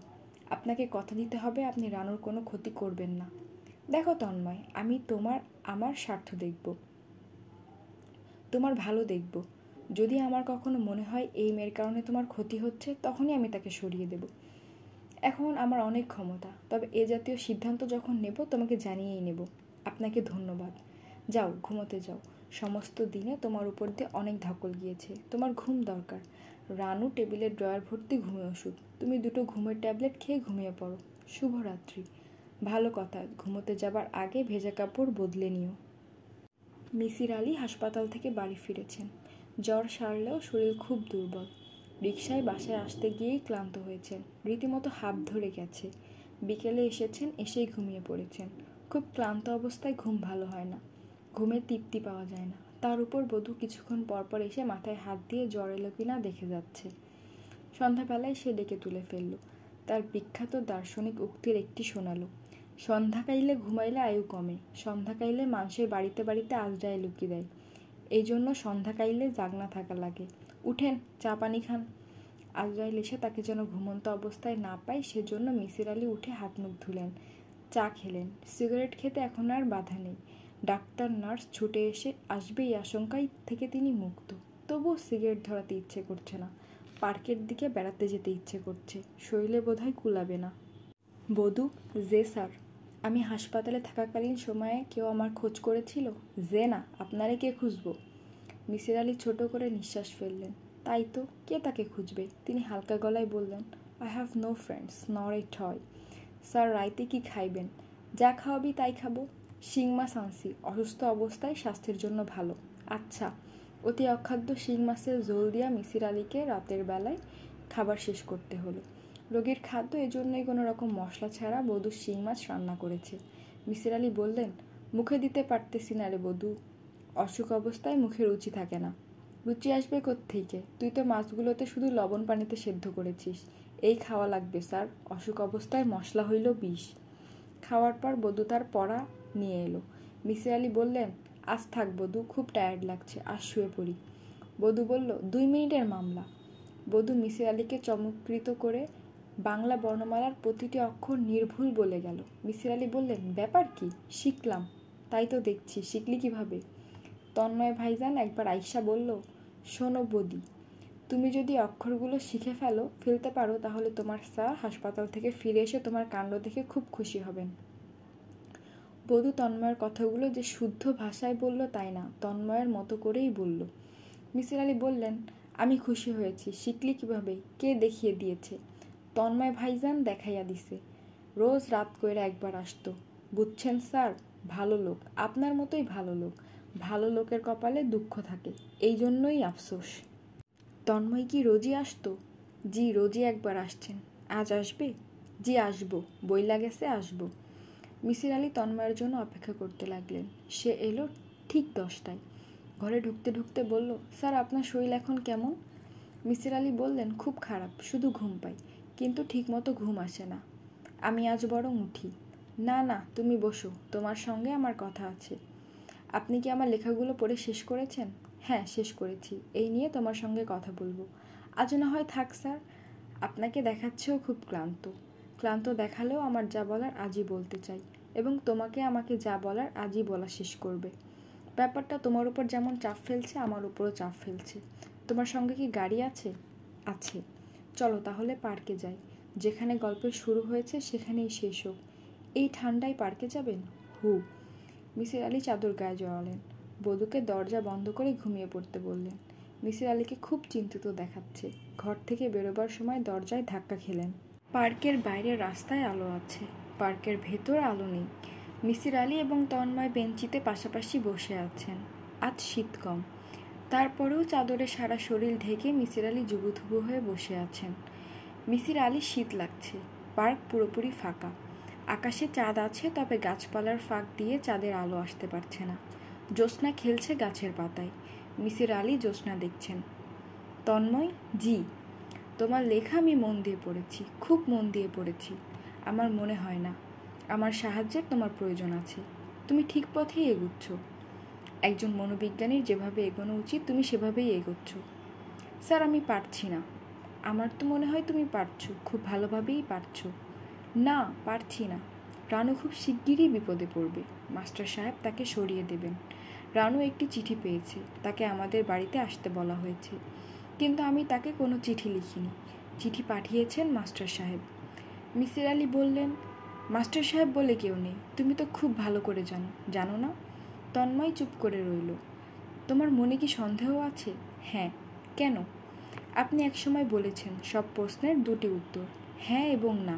আপনাকে কথা দিতে হবে আপনি রানুর কোনো ক্ষতি করবেন না। দেখো তন্ময়, আমি আমার স্বার্থ দেখব, তোমার ভালো দেখব। যদি আমার কখনো মনে হয় এই মেয়ের কারণে তোমার ক্ষতি হচ্ছে, তখনই আমি তাকে সরিয়ে দেব। এখন আমার অনেক ক্ষমতা, তবে এ জাতীয় সিদ্ধান্ত যখন নেব তোমাকে জানিয়েই নেব। আপনাকে ধন্যবাদ। যাও, ঘুমোতে যাও। সমস্ত দিনে তোমার উপর দিয়ে অনেক ধকল গিয়েছে, তোমার ঘুম দরকার। রানু টেবিলের ড্রয়ার ভর্তি ঘুমের ওষুধ, তুমি দুটো ঘুমের ট্যাবলেট খেয়ে ঘুমিয়ে পড়ো। শুভরাত্রি। ভালো কথা, ঘুমোতে যাবার আগে ভেজা কাপড় বদলে নিও। মিসির আলী হাসপাতাল থেকে বাড়ি ফিরেছেন। জ্বর সারলেও শরীর খুব দুর্বল। রিকশায় বাসায় আসতে গিয়েই ক্লান্ত হয়েছেন, রীতিমতো হাঁপ ধরে গেছে। বিকেলে এসেছেন, এসেই ঘুমিয়ে পড়েছেন। খুব ক্লান্ত অবস্থায় ঘুম ভালো হয় না, ঘুমের তৃপ্তি পাওয়া যায় না। তার উপর বধূ কিছুক্ষণ পরপর এসে মাথায় হাত দিয়ে জ্বর এলো কিনা দেখে যাচ্ছে। সন্ধ্যাবেলায় সে ডেকে তুলে ফেলল। তার বিখ্যাত দার্শনিক উক্তির একটি শোনালো, সন্ধ্যা কাইলে ঘুমাইলে আয়ু কমে, সন্ধ্যা কাইলে মানুষের বাড়িতে বাড়িতে আজরায় লুকি দেয়, এই জন্য সন্ধ্যা কাইলে জাগনা থাকা লাগে। উঠেন, চা পানি খান। আজরাইল এসে তাকে যেন ঘুমন্ত অবস্থায় না পায় সেজন্য মিসির আলী উঠে হাত মুখ ধুলেন, চা খেলেন। সিগারেট খেতে এখন আর বাধা নেই। ডাক্তার নার্স ছুটে এসে আসবে এই আশঙ্কায় থেকে তিনি মুক্ত। তবুও সিগারেট ধরাতে ইচ্ছে করছে না। পার্কের দিকে বেড়াতে যেতে ইচ্ছে করছে, শরীরে বোধহয় কুলাবে না। বধূ, যে স্যার, আমি হাসপাতালে থাকাকালীন সময়ে কেউ আমার খোঁজ করেছিল? যে না, আপনারে কে খুঁজব? মিসির আলী ছোট করে নিঃশ্বাস ফেললেন। তাই তো, কে তাকে খুঁজবে? তিনি হালকা গলায় বললেন, আই হ্যাভ নো ফ্রেন্ডস নর এ টয়। স্যার, রাইতে কি খাইবেন? যা খাওয়াবি তাই খাবো। শিং মাছ আনছি, অসুস্থ অবস্থায় স্বাস্থ্যের জন্য ভালো। আচ্ছা। অতি অখাদ্য শিং মাছের ঝোল দিয়া মিসির আলীকে রাতের বেলায় খাবার শেষ করতে হলো। রোগীর খাদ্য, এজন্যই কোনো রকম মশলা ছাড়া বধূ শিং মাছ রান্না করেছে। মিসির আলী বললেন, মুখে দিতে পারতেছি না রে বধূ, অসুখ অবস্থায় মুখে রুচি থাকে না। রুচি আসবে কোত্থেকে? তুই তো মাছগুলোতে শুধু লবণ পানিতে সেদ্ধ করেছিস। এই খাওয়া লাগবে স্যার, অসুখ অবস্থায় মশলা হইল বিষ। খাওয়ার পর বধূ তার পড়া নিয়ে এলো। মিসির আলী বললেন, আজ থাক বধূ, খুব টায়ার্ড লাগছে, আজ শুয়ে পড়ি। বধূ বলল, 2 মিনিটের মামলা। বধূ মিসির আলীকে চমৎকৃত করে বাংলা বর্ণমালার প্রতিটি অক্ষর নির্ভুল বলে গেল। মিসির আলী বললেন, ব্যাপার কি? শিখলাম। তাই তো দেখছি, শিখলি কিভাবে? তন্ময় ভাইজান একবার আইসা বলল, শোনো বদি, তুমি যদি অক্ষরগুলো শিখে ফেলতে পারো তাহলে তোমার স্যার হাসপাতাল থেকে ফিরে এসে তোমার কাণ্ড দেখে খুব খুশি হবেন। বধূ তন্ময়ের কথাগুলো যে শুদ্ধ ভাষায় বলল তাই না, তন্ময়ের মতো করেই বলল। মিসির আলী বললেন, আমি খুশি হয়েছি। শিখলি কিভাবে? কে দেখিয়ে দিয়েছে? তন্ময় ভাইজান দেখাইয়া দিছে। রোজ রাত কইরা একবার আসতো। বুঝছেন স্যার, ভালো লোক, আপনার মতোই ভালো লোক। ভালো লোকের কপালে দুঃখ থাকে, এই জন্যই আফসোস। তন্ময় কি রোজই আসতো? জি, রোজই একবার আসছেন। আজ আসবে? জি, আসবো, বইলা গেছে, আসবো। মিসির আলী তন্ময়ের জন্য অপেক্ষা করতে লাগলেন। সে এলো ঠিক 10টায়। ঘরে ঢুকতে ঢুকতে বলল, স্যার, আপনার শরীর এখন কেমন? মিসির আলী বললেন, খুব খারাপ, শুধু ঘুম পাই, কিন্তু ঠিকমতো ঘুম আসে না। আমি আজ বরং উঠি। না না, তুমি বসো, তোমার সঙ্গে আমার কথা আছে। আপনি কি আমার লেখাগুলো পড়ে শেষ করেছেন? হ্যাঁ, শেষ করেছি, এই নিয়ে তোমার সঙ্গে কথা বলবো। আজ না হয় থাক স্যার, আপনাকে দেখাচ্ছেও খুব ক্লান্ত দেখালেও আমার যা বলার আজই বলতে চাই, এবং তোমাকে আমাকে যা বলার আজই বলা শেষ করবে। ব্যাপারটা তোমার উপর যেমন চাপ ফেলছে আমার উপরও চাপ ফেলছে। তোমার সঙ্গে কি গাড়ি আছে? আছে। চলো তাহলে পার্কে যাই, যেখানে গল্পের শুরু হয়েছে সেখানেই শেষ হোক। এই ঠান্ডায় পার্কে যাবেন? হু। মিসির আলি চাদর গায়ে জড়ালেন, বধূকে দরজা বন্ধ করে ঘুমিয়ে পড়তে বললেন। মিসির আলিকে খুব চিন্তিত দেখাচ্ছে। ঘর থেকে বেরোবার সময় দরজায় ধাক্কা খেলেন। পার্কের বাইরের রাস্তায় আলো আছে, পার্কের ভেতর আলো নেই। মিসির আলি এবং তন্ময় বেঞ্চিতে পাশাপাশি বসে আছেন। আজ শীত কম, তারপরেও চাদরে সারা শরীর ঢেকে মিসির আলি জুবুথুবু হয়ে বসে আছেন। মিসির আলি শীত লাগছে। পার্ক পুরোপুরি ফাঁকা। আকাশে চাঁদ আছে, তবে গাছপালার ফাঁক দিয়ে চাঁদের আলো আসতে পারছে না। জ্যোৎস্না খেলছে গাছের পাতায়। মিসির আলি জ্যোৎস্না দেখছেন। তন্ময়, জি। তোমার লেখা আমি মন দিয়ে পড়েছি, খুব মন দিয়ে পড়েছি। আমার মনে হয় না আমার সাহায্যের তোমার প্রয়োজন আছে। তুমি ঠিক পথেই এগুচ্ছ। একজন মনোবিজ্ঞানীর যেভাবে এগোনো উচিত তুমি সেভাবেই এগোচ্ছ। স্যার, আমি পারছি না। আমার তো মনে হয় তুমি পারছো, খুব ভালোভাবেই পারছো। না, পারছি না। রানু খুব শিগগিরই বিপদে পড়বে। মাস্টার সাহেব তাকে সরিয়ে দেবেন। রানু একটি চিঠি পেয়েছে, তাকে আমাদের বাড়িতে আসতে বলা হয়েছে, কিন্তু আমি তাকে কোনো চিঠি লিখিনি। চিঠি পাঠিয়েছেন মাস্টার সাহেব। মিসির আলি বললেন, মাস্টার সাহেব বলে কেউ নেই, তুমি তো খুব ভালো করে জানো না? তন্ময় চুপ করে রইল। তোমার মনে কি সন্দেহ আছে? হ্যাঁ। কেন? আপনি একসময় বলেছেন সব প্রশ্নের দুটি উত্তর, হ্যাঁ এবং না।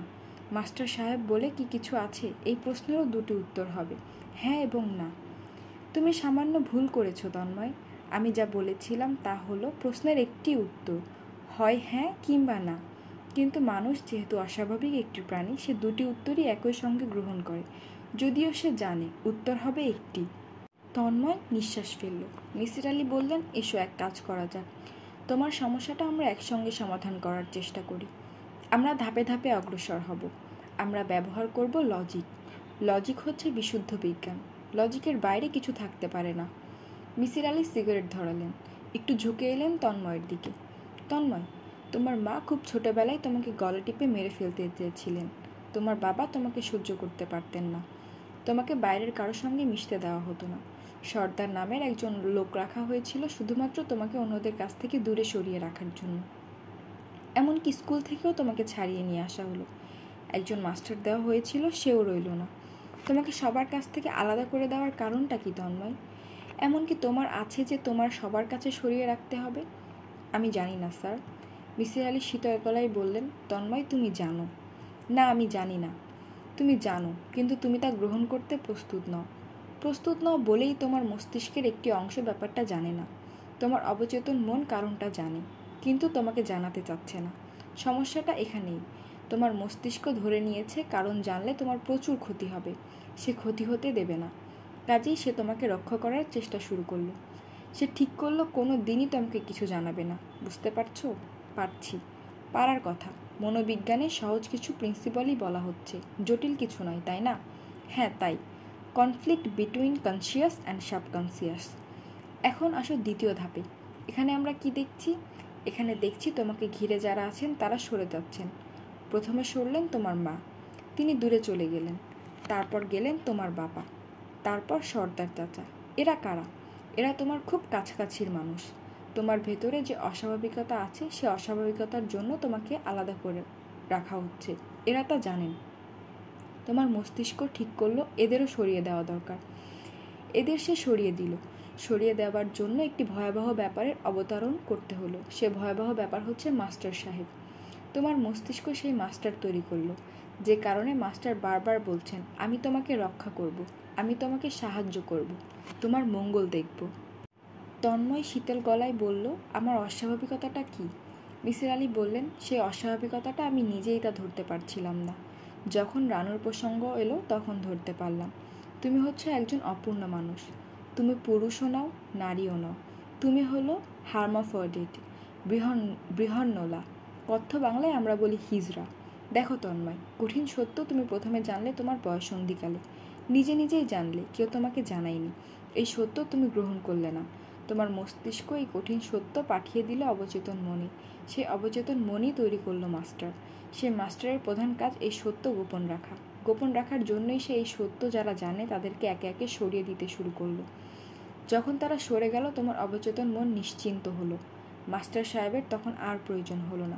মাস্টার সাহেব বলে কি কিছু আছে? এই প্রশ্নেরও দুটি উত্তর হবে, হ্যাঁ এবং না। তুমি সামান্য ভুল করেছো তন্ময়। আমি যা বলেছিলাম তা হলো প্রশ্নের একটি উত্তর, হয় হ্যাঁ কিংবা না। কিন্তু মানুষ যেহেতু অস্বাভাবিক একটি প্রাণী, সে দুটি উত্তরই একই সঙ্গে গ্রহণ করে, যদিও সে জানে উত্তর হবে একটি। তন্ময় নিঃশ্বাস ফেলল। মিসির আলি বললেন, এসো এক কাজ করা যাক। তোমার সমস্যাটা আমরা একসঙ্গে সমাধান করার চেষ্টা করি। আমরা ধাপে ধাপে অগ্রসর হব। আমরা ব্যবহার করব লজিক। লজিক হচ্ছে বিশুদ্ধ বিজ্ঞান। লজিকের বাইরে কিছু থাকতে পারে না। মিসির আলি সিগারেট ধরালেন, একটু ঝুঁকে এলেন তন্ময়ের দিকে। তন্ময়, তোমার মা খুব ছোটবেলায় তোমাকে গলা টিপে মেরে ফেলতে চেয়েছিলেন। তোমার বাবা তোমাকে সহ্য করতে পারতেন না। তোমাকে বাইরের কারোর সঙ্গে মিশতে দেওয়া হতো না। সর্দার নামের একজন লোক রাখা হয়েছিল শুধুমাত্র তোমাকে অন্যদের কাছ থেকে দূরে সরিয়ে রাখার জন্য। এমনকি স্কুল থেকেও তোমাকে ছাড়িয়ে নিয়ে আসা হলো। একজন মাস্টার দেওয়া হয়েছিল, সেও রইল না। তোমাকে সবার কাছ থেকে আলাদা করে দেওয়ার কারণটা কি তন্ময়? এমনকি তোমার আছে যে তোমার সবার কাছে সরিয়ে রাখতে হবে? আমি জানি না স্যার। মিসির আলি শীতল গলায় বললেন, তন্ময় তুমি জানো। না, আমি জানি না। তুমি জানো, কিন্তু তুমি তা গ্রহণ করতে প্রস্তুত নও। প্রস্তুত নও বলেই তোমার মস্তিষ্কের একটি অংশ ব্যাপারটা জানে না। তোমার অবচেতন মন কারণটা জানে, কিন্তু তোমাকে জানাতে চাচ্ছে না। সমস্যাটা এখানেই। তোমার মস্তিষ্ক ধরে নিয়েছে কারণ জানলে তোমার প্রচুর ক্ষতি হবে, সে ক্ষতি হতে দেবে না। কাজেই সে তোমাকে রক্ষা করার চেষ্টা শুরু করলো। সে ঠিক করলো কোনো দিনই তোমাকে কিছু জানাবে না। বুঝতে পারছো? পারছি। পারার কথা। মনোবিজ্ঞানে সহজ কিছু প্রিন্সিপালই বলা হচ্ছে, জটিল কিছু নয়, তাই না? হ্যাঁ, তাই। Conflict between conscious and subconscious. এখন আসো দ্বিতীয় ধাপে। এখানে আমরা কি দেখছি? এখানে দেখছি তোমাকে ঘিরে যারা আছেন তারা সরে যাচ্ছেন। প্রথমে সরলেন তোমার মা, তিনি দূরে চলে গেলেন। তারপর গেলেন তোমার বাবা, তারপর সর্দার চাচা। এরা কারা? এরা তোমার খুব কাছাকাছির মানুষ। তোমার ভেতরে যে অস্বাভাবিকতা আছে, সে অস্বাভাবিকতার জন্য তোমাকে আলাদা করে রাখা হচ্ছে। এরা তা জানেন। তোমার মস্তিষ্ক ঠিক করলো এদেরও সরিয়ে দেওয়া দরকার। এদের সে সরিয়ে দিল। সরিয়ে দেওয়ার জন্য একটি ভয়াবহ ব্যাপারের অবতারণ করতে হলো। সে ভয়াবহ ব্যাপার হচ্ছে মাস্টার সাহেব। তোমার মস্তিষ্ক সেই মাস্টার তৈরি করলো, যে কারণে মাস্টার বারবার বলছেন, আমি তোমাকে রক্ষা করব, আমি তোমাকে সাহায্য করব, তোমার মঙ্গল দেখব। তন্ময় শীতল গলায় বলল, আমার অস্বাভাবিকতাটা কি? মিসির আলি বললেন, সেই অস্বাভাবিকতাটা আমি নিজেই তা ধরতে পারছিলাম না। যখন রানুর প্রসঙ্গ এলো তখন ধরতে পারলাম। তুমি হচ্ছে একজন অপূর্ণ মানুষ। তুমি পুরুষও নও, নারীও নও। তুমি হলো হার্মাফ্রডিট, বৃহন্নলা। কথ্য বাংলায় আমরা বলি হিজড়া। দেখো তন্ময়, কঠিন সত্য তুমি প্রথমে জানলে তোমার বয়ঃসন্ধিকালে। নিজে নিজেই জানলে, কেউ তোমাকে জানায়নি। এই সত্য তুমি গ্রহণ করলে না। তোমার মস্তিষ্ক এই কঠিন সত্য পাঠিয়ে দিল অবচেতন মনে। সেই অবচেতন মনই তৈরি করলো মাস্টার। সেই মাস্টারের প্রধান কাজ এই সত্য গোপন রাখা। গোপন রাখার জন্যই সে এই সত্য যারা জানে তাদেরকে একে একে সরিয়ে দিতে শুরু করলো। যখন তারা সরে গেল তোমার অবচেতন মন নিশ্চিন্ত হলো। মাস্টার সাহেবের তখন আর প্রয়োজন হলো না।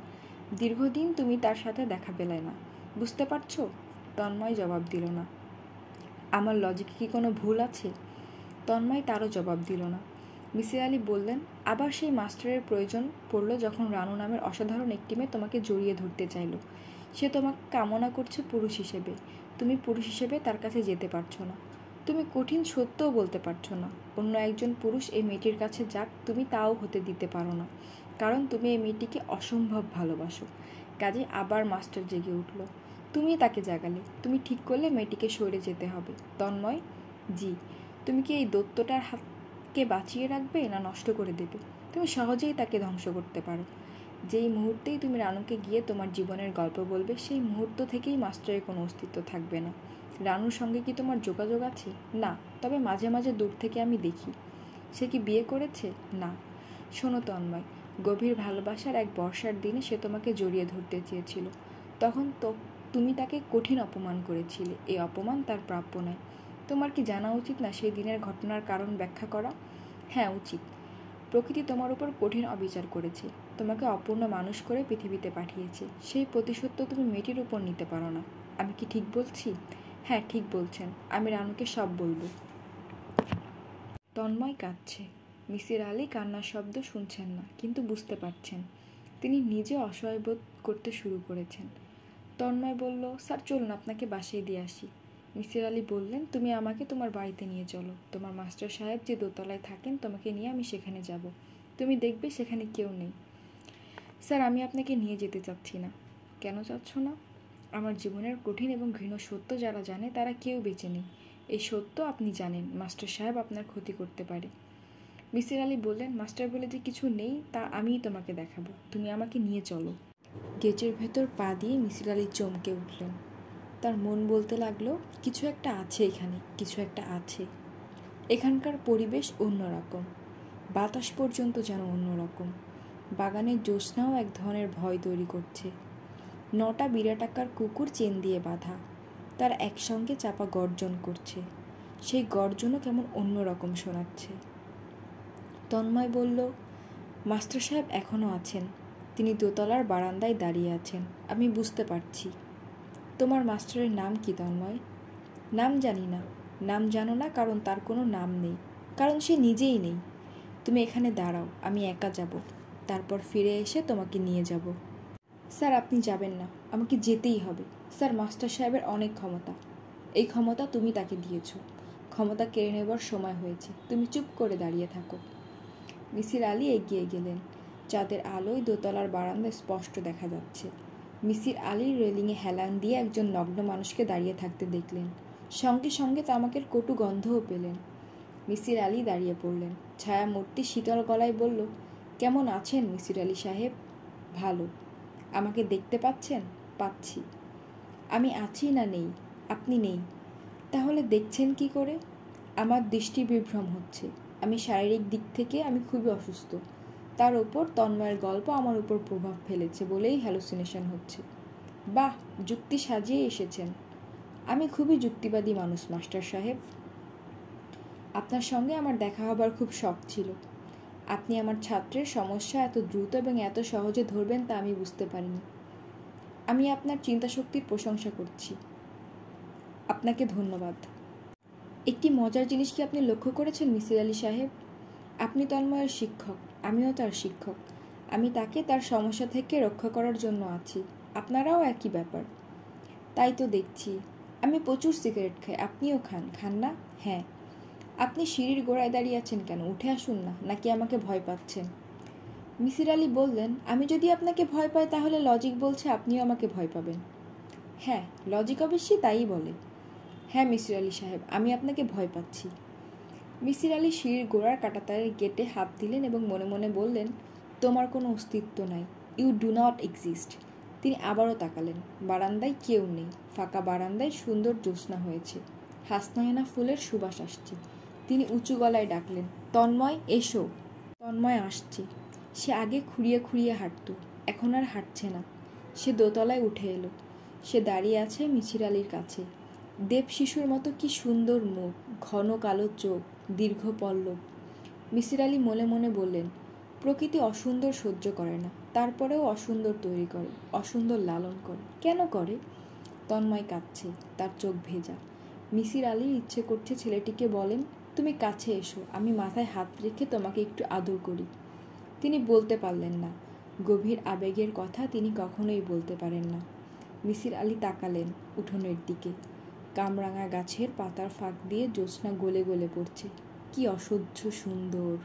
দীর্ঘদিন তুমি তার সাথে দেখা পেলে না। বুঝতে পারছো? তন্ময় জবাব দিল না। আমার লজিকে কি কোনো ভুল আছে? তন্ময় তারও জবাব দিল না। মিসির আলি বললেন, আবার সেই মাস্টারের প্রয়োজন পড়ল যখন রানু নামের অসাধারণ একটি মেয়ে তোমাকে জড়িয়ে ধরতে চাইল। সে তোমাকে কামনা করছে পুরুষ হিসেবে। তুমি পুরুষ হিসেবে তার কাছে যেতে পারছো না। তুমি কঠিন সত্যও বলতে পারছো না। অন্য একজন পুরুষ এই মেয়েটির কাছে যাক, তুমি তাও হতে দিতে পারো না, কারণ তুমি এই মেয়েটিকে অসম্ভব ভালোবাসো। কাজে আবার মাস্টার জেগে উঠল। তুমি তাকে জাগালে। তুমি ঠিক করলে মেয়েটিকে সরে যেতে হবে। তন্ময়, জি। তুমি কি এই দৈত্যটার হাতকে বাঁচিয়ে রাখবে না নষ্ট করে দেবে? তুমি সহজেই তাকে ধ্বংস করতে পারো। যেই মুহূর্তেই তুমি রানুকে গিয়ে তোমার জীবনের গল্প বলবে, সেই মুহূর্ত থেকেই মাস্টারের কোনো অস্তিত্ব থাকবে না। রানুর সঙ্গে কি তোমার যোগাযোগ আছে? না, তবে মাঝে মাঝে দূর থেকে আমি দেখি। সে কি বিয়ে করেছে? না। শোনো তন্ময়, গভীর ভালোবাসার এক বর্ষার দিনে সে তোমাকে জড়িয়ে ধরতে চেয়েছিল। তখন তো তুমি তাকে কঠিন অপমান করেছিলে। এই অপমান তার প্রাপ্য নয়। তোমার কি জানা উচিত না সেই দিনের ঘটনার কারণ ব্যাখ্যা করা? হ্যাঁ, উচিত। প্রকৃতি তোমার উপর কঠিন অবিচার করেছে। তোমাকে অপূর্ণ মানুষ করে পৃথিবীতে পাঠিয়েছে। সেই প্রতিশোধ তো তুমি মেয়েটির উপর নিতে পারো না। আমি কি ঠিক বলছি? হ্যাঁ, ঠিক বলছেন। আমি রানুকে সব বলবো। তন্ময় কাঁদছে। মিসির আলি কান্নার শব্দ শুনছেন না, কিন্তু বুঝতে পারছেন। তিনি নিজে অসহায় বোধ করতে শুরু করেছেন। তন্ময় বলল, স্যার চলুন আপনাকে বাসায় দিয়ে আসি। মিসির আলি বললেন, তুমি আমাকে তোমার বাড়িতে নিয়ে চলো। তোমার মাস্টার সাহেব যে দোতলায় থাকেন, তোমাকে নিয়ে আমি সেখানে যাব। তুমি দেখবে সেখানে কেউ নেই। স্যার, আমি আপনাকে নিয়ে যেতে চাচ্ছি না। কেন চাচ্ছ না? আমার জীবনের কঠিন এবং ঘৃণ সত্য যারা জানে তারা কেউ বেঁচে নেই। এই সত্য আপনি জানেন, মাস্টার সাহেব আপনার ক্ষতি করতে পারে। মিসির আলি বললেন, মাস্টার বলে যে কিছু নেই তা আমিই তোমাকে দেখাবো। তুমি আমাকে নিয়ে চলো। গেটের ভেতর পা দিয়ে মিসির আলি চমকে উঠলেন। তার মন বলতে লাগলো, কিছু একটা আছে এখানে, কিছু একটা আছে। এখানকার পরিবেশ অন্যরকম। বাতাস পর্যন্ত যেন অন্যরকম। বাগানের জ্যোৎস্নাও এক ধরনের ভয় তৈরি করছে। 9টা বিরাটাকার কুকুর চেন দিয়ে বাঁধা। তার একসঙ্গে চাপা গর্জন করছে। সেই গর্জনও কেমন অন্যরকম শোনাচ্ছে। তন্ময় বলল, মাস্টার সাহেব এখনও আছেন। তিনি দোতলার বারান্দায় দাঁড়িয়ে আছেন। আমি বুঝতে পারছি। তোমার মাস্টারের নাম কি তন্ময়? নাম জানি না। নাম জানো না কারণ তার কোনো নাম নেই, কারণ সে নিজেই নেই। তুমি এখানে দাঁড়াও, আমি একা যাব। তারপর ফিরে এসে তোমাকে নিয়ে যাব। স্যার, আপনি যাবেন না। আমাকে যেতেই হবে। স্যার, মাস্টার সাহেবের অনেক ক্ষমতা। এই ক্ষমতা তুমি তাকে দিয়েছ। ক্ষমতা কেড়ে নেবার সময় হয়েছে। তুমি চুপ করে দাঁড়িয়ে থাকো। মিসির আলি এগিয়ে গেলেন। চাঁদের আলোয় দোতলার বারান্দায় স্পষ্ট দেখা যাচ্ছে। মিসির আলির রেলিংয়ে হেলান দিয়ে একজন নগ্ন মানুষকে দাঁড়িয়ে থাকতে দেখলেন। সঙ্গে সঙ্গে তামাকের কটু গন্ধও পেলেন। মিসির আলি দাঁড়িয়ে পড়লেন। ছায়ামূর্তি শীতল গলায় বলল, কেমন আছেন মিসির আলি সাহেব? ভালো। আমাকে দেখতে পাচ্ছেন? পাচ্ছি। আমি আছি না নেই? আপনি নেই। তাহলে দেখছেন কি করে? আমার দৃষ্টি বিভ্রম হচ্ছে। আমি শারীরিক দিক থেকে আমি খুবই অসুস্থ। তার ওপর তন্ময়ের গল্প আমার উপর প্রভাব ফেলেছে বলেই হ্যালুসিনেশন হচ্ছে। বাহ, যুক্তি সাজিয়ে এসেছেন। আমি খুবই যুক্তিবাদী মানুষ মাস্টার সাহেব। আপনার সঙ্গে আমার দেখা হবার খুব শখ ছিল। আপনি আমার ছাত্রের সমস্যা এত দ্রুত এবং এত সহজে ধরবেন তা আমি বুঝতে পারিনি। আমি আপনার চিন্তাশক্তির প্রশংসা করছি। আপনাকে ধন্যবাদ। একটি মজার জিনিস কি আপনি লক্ষ্য করেছেন মিসির আলি সাহেব? আপনি তন্ময়ের শিক্ষক, আমিও তার শিক্ষক। আমি তাকে তার সমস্যা থেকে রক্ষা করার জন্য আছি। আপনারাও একই ব্যাপার। তাই তো দেখছি। আমি প্রচুর সিগারেট খাই। আপনিও খান, খান না? হ্যাঁ। আপনি সিঁড়ির গোড়ায় দাঁড়িয়ে আছেন কেন? উঠে আসুন না। নাকি আমাকে ভয় পাচ্ছেন? মিসির আলি বললেন, আমি যদি আপনাকে ভয় পাই তাহলে লজিক বলছে আপনিও আমাকে ভয় পাবেন। হ্যাঁ, লজিক অবশ্যই তাই বলে। হ্যাঁ মিসির আলি সাহেব, আমি আপনাকে ভয় পাচ্ছি। মিসির আলি সিঁড়ির গোড়ার কাঁটাতারের গেটে হাত দিলেন এবং মনে মনে বললেন, তোমার কোনো অস্তিত্ব নাই। You do not exist. তিনি আবারও তাকালেন। বারান্দায় কেউ নেই। ফাঁকা বারান্দায় সুন্দর জ্যোৎস্না হয়েছে। হাসনাহেনা ফুলের সুবাস আসছে। তিনি উঁচু গলায় ডাকলেন, তন্ময় এসো। তন্ময় আসছে। সে আগে খুঁড়িয়ে খুঁড়িয়ে হাঁটত, এখন আর হাঁটছে না। সে দোতলায় উঠে এলো। সে দাঁড়িয়ে আছে মিছির আলির কাছে। দেব শিশুর মতো কি সুন্দর মুখ, ঘন কালো চোখ, দীর্ঘ পল্লব। মিছির আলি মনে মনে বললেন, প্রকৃতি অসুন্দর সহ্য করে না, তারপরেও অসুন্দর তৈরি করে, অসুন্দর লালন করে। কেন করে? তন্ময় কাঁদছে, তার চোখ ভেজা। মিছির আলির ইচ্ছে করছে ছেলেটিকে বলেন, তুমি কাছে এসো, আমি মাথায় হাত রেখে তোমাকে একটু আদর করি। তিনি বলতে পারলেন না। গভীর আবেগের কথা তিনি কখনোই বলতে পারেন না। মিছির আলি তাকালেন উঠোনের দিকে। কামরাঙা গাছের পাতার ফাঁক দিয়ে জ্যোৎস্না গলে গলে পড়ছে। কি অসহ্য সুন্দর!